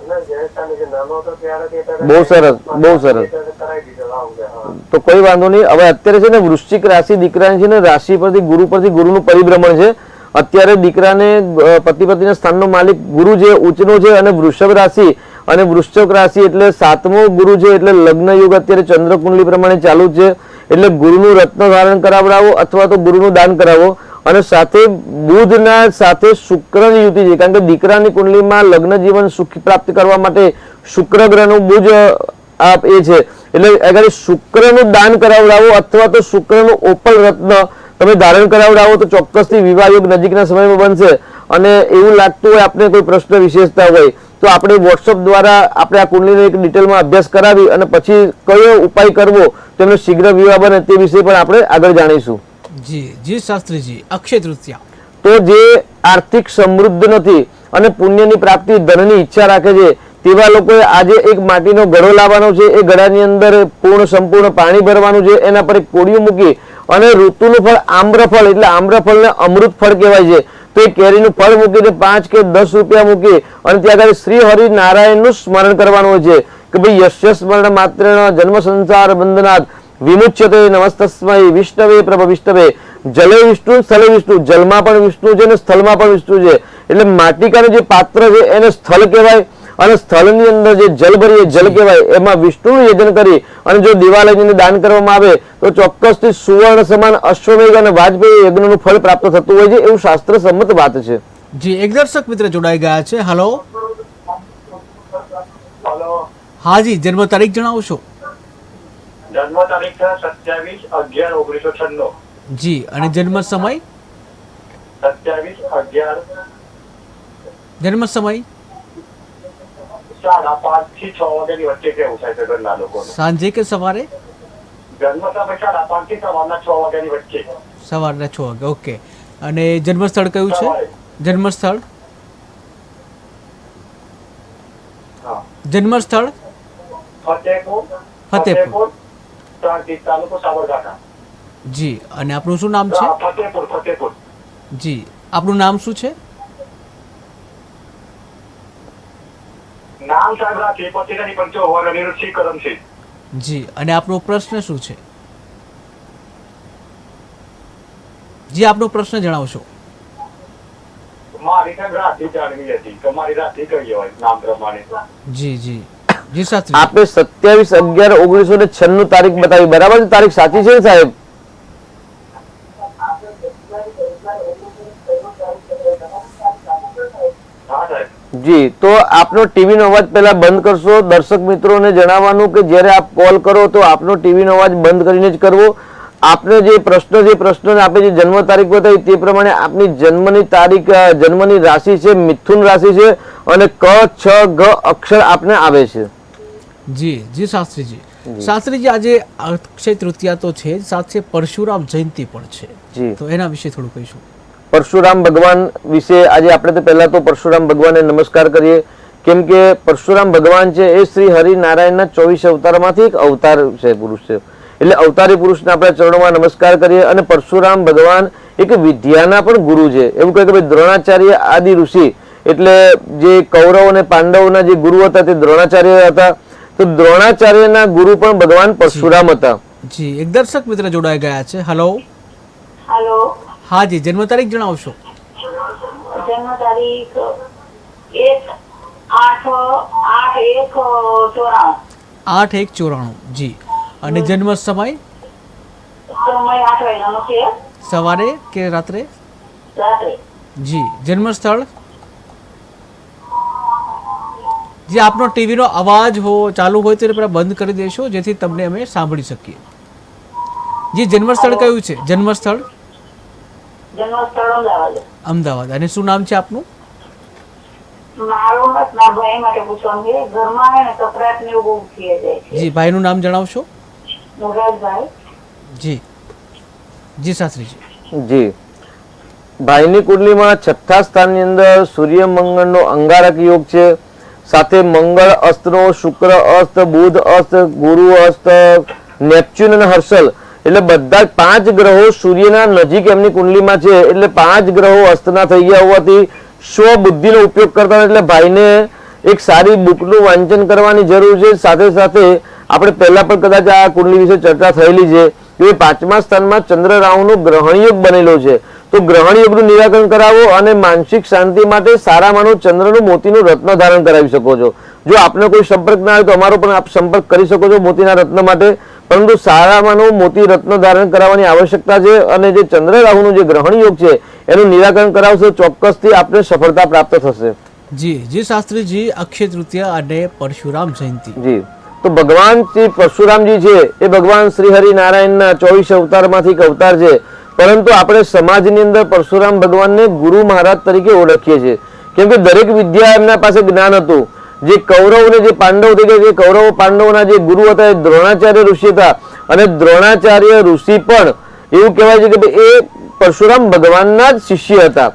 ના, જયસ્થાની જે નાનો હતો ત્યારે તે ત્યારે બહુ સરસ, બહુ સરસ. કરાવી દીધેલો આવું છે. હા. તો કોઈ વાંધો નહીં. હવે અત્યારે છે ને વૃશ્ચિક રાશિ દીકરાની છે ને રાશિ પરથી ગુરુનું પરિભ્રમણ છે. અત્યારે દીકરાને પતિ પત્નીના સ્થાનનો માલિક ગુરુ છે, ઉચ્ચનો છે અને વૃષભ રાશિ અને વૃશ્ચિક રાશિ એટલે 7મો ગુરુ છે એટલે લગ્ન યુગ અત્યારે ચંદ્ર કુંડલી પ્રમાણે ચાલુ છે. એટલે ગુરુનું રત્ન ધારણ કરાવડાવો અથવા તો ગુરુનું દાન કરાવો. અને સાથે બુધના સાથે શુક્રની યુતિ છે, કારણ કે દીકરાની કુંડલીમાં લગ્ન જીવન સુખ પ્રાપ્ત કરવા માટે શુક્ર ગ્રહનું બુજ એ છે. એટલે અગર શુક્રનું દાન કરાવડાવો અથવા તો શુક્રનું ઓપલ રત્ન તમે ધારણ કરાવડાવો તો ચોક્કસથી વિવાહ યોગ નજીકના સમયમાં બનશે. અને એવું લાગતું હોય આપણે કોઈ પ્રશ્ન વિશેષતા હોય તો આપણે વોટ્સઅપ દ્વારા આપણે આ કુંડલીનો એક ડિટેલમાં અભ્યાસ કરાવી અને પછી કયો ઉપાય કરવો તેનો શીઘ્ર વિવાહ બને તે વિશે પણ આપણે આગળ જાણીશું. જી જી શાસ્ત્રીજી. અક્ષય તૃતીયા તો જે આર્થિક સમૃદ્ધ નથી અને પુણ્યની પ્રાપ્તિ ધનની ઈચ્છા રાખે છે તેવા લોકોએ આજે એક માટીનો ઘડો લાવવાનો છે. એ ઘડાની અંદર સંપૂર્ણ પાણી ભરવાનું છે. એના પર એક કોડિયું મૂકી અને ઋતુનું ફળ આમ્રફળ, એટલે આમ્રફળને અમૃત ફળ કહેવાય છે, તો એ કેરીનું ફળ મૂકીને 5 કે 10 રૂપિયા મૂકી અને ત્યાં આગળ શ્રી હરિ નારાયણનું સ્મરણ કરવાનું હોય છે કે ભાઈ યશ્ય સ્મરણ માત્ર જન્મ સંસાર બંધનાથ વિમુચ્યતે નમસ્તસ્મૈ વિષ્ણવે પ્રભ વિષ્ણવે. જલે વિષ્ણુ સ્થલે વિષ્ણુ. જલમાં પણ વિષ્ણુ છે અને સ્થળમાં પણ વિષ્ણુ છે. એટલે માટીકાનું જે પાત્ર છે એને સ્થળ કહેવાય અને સ્થળની અંદર જે જલ ભરીએ જલ કહેવાય. એમાં વિષ્ણુનું યજન કરી અને જો દિવાલયને દાન કરવામાં આવે તો ચોક્કસથી સુવર્ણ સમાન અશ્વમેઘ અને વાજપેયી યજ્ઞનું ફળ પ્રાપ્ત થતું હોય છે, એવું શાસ્ત્ર સંમત વાત છે. જી. એક દર્શક મિત્ર જોડાઈ ગયા છે. હલો. હલો. હાજી. જન્મ તારીખ જણાવશો. જન્મ તારીખ છે 27/11/1996. જી. અને જન્મ સમય? 27/11. જન્મ સમય 5:30 થી 6 વાગ્યાની વચ્ચે કેવું થાય છે ઘરના લોકોને? સાંજે કે સવારે? જન્મ સમય 5:30 થી સવારના 6 વાગ્યાની વચ્ચે. સવારના 6 વાગે. ઓકે. અને જન્મ સ્થળ કયું છે? સવારે. જન્મ સ્થળ? હા. જન્મ સ્થળ? ફતેપુર. ફતેપુર. તાલુકો સાબરકાંઠા. જી. અને આપનું શું નામ છે? ફતેપુર. જી. આપનું નામ શું છે? નામ સાહેબ રાખીએ પછી નહીં પણ જો હોર અનિરુદ્ધસિંહ કરમસિંહ. જી. અને આપનો પ્રશ્ન શું છે? જી. આપનો પ્રશ્ન જણાવશો. મારી સાહેબ રાત્રિ જાણવી હતી કે મારી રાત્રિ કઈ હોય નામ પ્રમાણે. જી જી જી શાસ્ત્રી. આપે 27/11/1996 તારીખ બતાવી, બરાબર છે? તારીખ સાચી છે સાહેબ? હા સાહેબ. જી. તો આપનો ટીવીનો અવાજ પહેલા બંધ કરશો. દર્શક મિત્રોને જણાવવાનું કે જ્યારે આપ કોલ કરો તો આપનો ટીવીનો અવાજ બંધ કરીને જ કરવો. આપને જે પ્રશ્ન આપે જે જન્મ તારીખ બતાવી તે પ્રમાણે આપની જન્મની તારીખ, જન્મની રાશિ છે મિથુન રાશિ છે અને ક છ ગ અક્ષર આપને આવે છે. જી જી શાસ્ત્રીજી. શાસ્ત્રીજી આજે અક્ષય તૃતીયા તો છે જ, સાથે પરશુરામ જયંતિ પણ છે. જી. તો એના વિશે થોડું કહીશું. પરશુરામ ભગવાન વિશે આજે આપણે તો પહેલા તો પરશુરામ ભગવાનને નમસ્કાર કરીએ, કેમ કે પરશુરામ ભગવાન છે એ શ્રી હરિનારાયણના 24 અવતારમાંથી એક અવતાર છે, પુરુષ છે. એટલે અવતારી પુરુષના આપણે ચરણોમાં નમસ્કાર કરીએ. અને પરશુરામ ભગવાન એક વિદ્યાના પણ ગુરુ છે. એવું કહે કે ભાઈ દ્રોણાચાર્ય આદિ ઋષિ એટલે જે કૌરવ અને પાંડવોના જે ગુરુ હતા તે દ્રોણાચાર્ય હતા. તો દ્રોણાચાર્યના ગુરુ પણ ભગવાન પરશુરામ હતા. જી એક દર્શક મિત્ર જોડાઈ ગયા છે. હેલો. હેલો, હા જી, જન્મ તારીખ જણાવશો? જન્મ તારીખ 1/8/1/94. 8/1/94. જી. અને જન્મ સમય સમય 8 વાગ્યાનો છે, સવારે કે રાત્રે? રાત્રે. જી. જન્મ સ્થળ? જે આપનો ટીવીનો અવાજ ચાલુ હોય તો પેલા બંધ કરી દેશો જેથી તમને અમે સાંભળી શકીએ. જી જન્મ સ્થળ કયું છે? જન્મ સ્થળ જન્મ સ્થળ અમદાવાદ. અમદાવાદ. અને શું નામ છે આપનું? મારું મત મારા ભાઈ માટે પૂછવાનું છે. ઘરમાં હે ને કપડાટ ને એવું બહુ થઈ જાય છે. જી ભાઈનું નામ જણાવશો? મુરાદભાઈ. જી જી શાસ્ત્રીજી. જી, ભાઈની કુંડલીમાં 6થા સ્થાનની અંદર સૂર્ય મંગળનો અંગારક યોગ છે. સાથે મંગળ અસ્તનો, શુક્ર અસ્ત, બુધ અસ્ત, ગુરુ અસ્ત, નેપચ્યુન અને હર્ષલ એટલે બધા 5 ગ્રહો સૂર્યના નજીક એમની કુંડલીમાં છે. એટલે 5 ગ્રહો અસ્તના થઈ ગયા હોવાથી સ્વબુદ્ધિનો ઉપયોગ કરતા એટલે ભાઈને એક સારી બુકનું વાંચન કરવાની જરૂર છે. સાથે સાથે આપણે પહેલા પણ કદાચ આ કુંડલી વિશે ચર્ચા થયેલી છે કે 5મા સ્થાનમાં ચંદ્ર રાહુનો ગ્રહણ યોગ બનેલો છે. તો ગ્રહણ યોગનું નિરાકરણ કરાવો અને માનસિક શાંતિ માટે સારામાંનો ચંદ્રનું મોતીનું રત્ન ધારણ કરાવી શકો છો. જો આપને કોઈ સંપર્ક ના હોય તો અમારો પણ આપ સંપર્ક કરી શકો છો મોતીના રત્ન માટે. પરંતુ સારામાંનો મોતી રત્ન ધારણ કરાવવાની આવશ્યકતા છે. અને જે ચંદ્ર રાહુનું જે ગ્રહણ યોગ છે એનું નિરાકરણ કરાવશો ચોક્કસથી આપને સફળતા પ્રાપ્ત થશે. જી જી શાસ્ત્રીજી, અક્ષય તૃતીયા અને પરશુરામ જયંતિ. જી, તો ભગવાન શ્રી પરશુરામજી છે એ ભગવાન શ્રી હરિનારાયણના 24 અવતારમાંથી એક અવતાર છે. પરંતુ આપણે સમાજની અંદર પરશુરામ ભગવાનને ગુરુ મહારાજ તરીકે ઓળખીએ છીએ. કેમ કે દરેક વિદ્યા એમના પાસે જ્ઞાન હતું. જે કૌરવ અને જે પાંડવ થઈ ગયા, જે કૌરવ પાંડવોના જે ગુરુ હતા એ દ્રોણાચાર્ય ઋષિ હતા. અને દ્રોણાચાર્ય ઋષિ પણ એવું કહેવાય છે કે એ પરશુરામ ભગવાનના જ શિષ્ય હતા.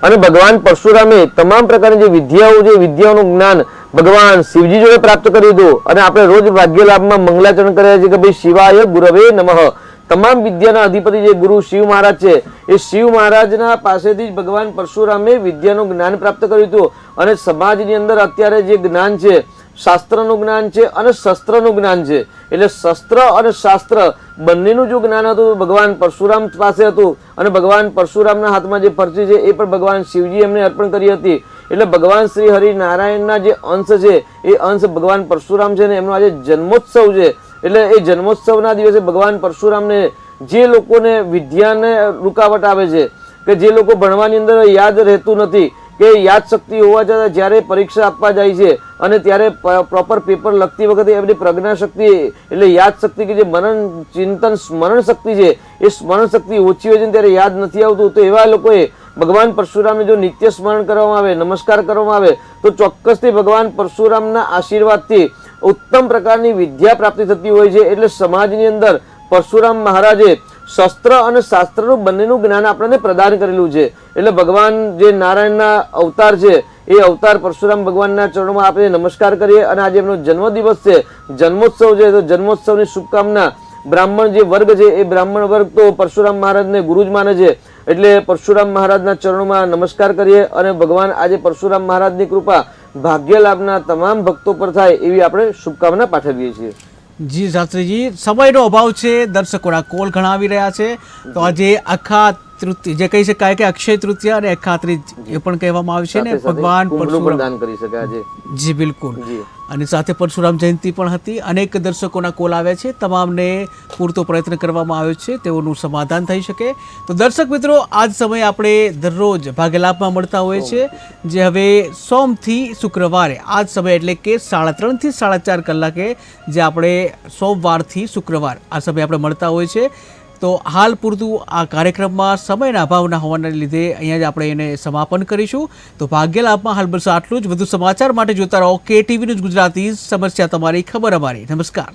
અને ભગવાન પરશુરામે તમામ પ્રકારની જે વિદ્યાઓનું જ્ઞાન ભગવાન શિવજી જોડે પ્રાપ્ત કર્યું હતું. અને આપણે રોજ ભાગ્ય લાભમાં મંગલાચરણ કર્યા છે કે ભાઈ શિવાય ગુરવે નમઃ. તમામ વિદ્યાના અધિપતિ જે ગુરુ શિવ મહારાજ છે એ શિવ મહારાજના પાસેથી જ ભગવાન પરશુરામે વિદ્યાનું જ્ઞાન પ્રાપ્ત કર્યું હતું. અને સમાજની અંદર અત્યારે જે જ્ઞાન છે શાસ્ત્રનું જ્ઞાન છે અને શસ્ત્રનું જ્ઞાન છે. એટલે શસ્ત્ર અને શાસ્ત્ર બંનેનું જો જ્ઞાન હતું ભગવાન પરશુરામ પાસે હતું. અને ભગવાન પરશુરામના હાથમાં જે પરચી છે એ પણ ભગવાન શિવજી એમને અર્પણ કરી હતી. એટલે ભગવાન શ્રી હરિનારાયણના જે અંશ છે એ અંશ ભગવાન પરશુરામ છે ને એમનો આજે જન્મોત્સવ છે. એટલે એ જન્મોત્સવના દિવસે ભગવાન પરશુરામને જે લોકોને વિદ્યાને રૂકાવટ આવે છે કે જે લોકો ભણવાની અંદર યાદ રહેતું નથી કે યાદ શક્તિ હોવા છતાં જ્યારે પરીક્ષા આપવા જાય છે અને ત્યારે પ્રોપર પેપર લખતી વખતે એમની પ્રજ્ઞા શક્તિ એટલે યાદ શક્તિ કે જે મનન ચિંતન સ્મરણ શક્તિ છે એ સ્મરણ શક્તિ ઓછી હોય છે ત્યારે યાદ નથી આવતું. તો એવા લોકોએ ભગવાન પરશુરામને જો નિત્ય સ્મરણ કરવામાં આવે, નમસ્કાર કરવામાં આવે તો ચોક્કસથી ભગવાન પરશુરામના આશીર્વાદથી ઉત્તમ પ્રકારની વિદ્યા પ્રાપ્તિ થતી હોય છે. એટલે સમાજની અંદર પરશુરામ મહારાજે શસ્ત્ર અને શાસ્ત્રનું બંનેનું જ્ઞાન આપણને પ્રદાન કરેલું છે. એટલે ભગવાન જે નારાયણના અવતાર છે એ અવતાર પરશુરામ ભગવાનના ચરણોમાં આપણે નમસ્કાર કરીએ. અને આજે એમનો જન્મદિવસ છે, જન્મોત્સવ છે. તો જન્મોત્સવની શુભકામના. બ્રાહ્મણ જે વર્ગ છે એ બ્રાહ્મણ વર્ગ તો પરશુરામ મહારાજને ગુરુ જ માને છે. એટલે પરશુરામ મહારાજના ચરણોમાં નમસ્કાર કરીએ અને ભગવાન આજે પરશુરામ મહારાજની કૃપા ભાગ્ય લાભના તમામ ભક્તો પર થાય એવી આપણે શુભકામના પાઠવીએ છીએ. જી શાસ્ત્રીજી, સમયનો અભાવ છે, દર્શકોના કોલ ઘણા આવી રહ્યા છે. તો આજે આખા તૃતીય જે કહી શકાય કે અક્ષય તૃતીયા અને અખા ત્રીજ એ પણ કહેવામાં આવે છે ને ભગવાન પરશુરામ દાન કરી શકે આજે. જી બિલકુલ. અને સાથે પરશુરામ જયંતિ પણ હતી. અનેક દર્શકોના કોલ આવ્યા છે, તમામને પૂરતો પ્રયત્ન કરવામાં આવ્યો છે તેઓનું સમાધાન થઈ શકે. તો દર્શક મિત્રો, આજ સમયે આપણે દરરોજ ભાગ્યલાભમાં મળતા હોય છે, જે હવે સોમથી શુક્રવારે આજ સમય એટલે કે 3:30 થી 4:30 કલાકે જે આપણે સોમવારથી શુક્રવાર આ સમયે આપણે મળતા હોય છે. તો હાલ પૂરતું આ કાર્યક્રમમાં સમયના અભાવના હોવાના લીધે અહીંયા જ આપણે એને સમાપન કરીશું. તો ભાગ્યલાભમાં હાલ બસ આટલું જ. વધુ સમાચાર માટે જોતા રહો KTV ન્યૂઝ ગુજરાતી. સમસ્યા તમારી, ખબર અમારી. નમસ્કાર.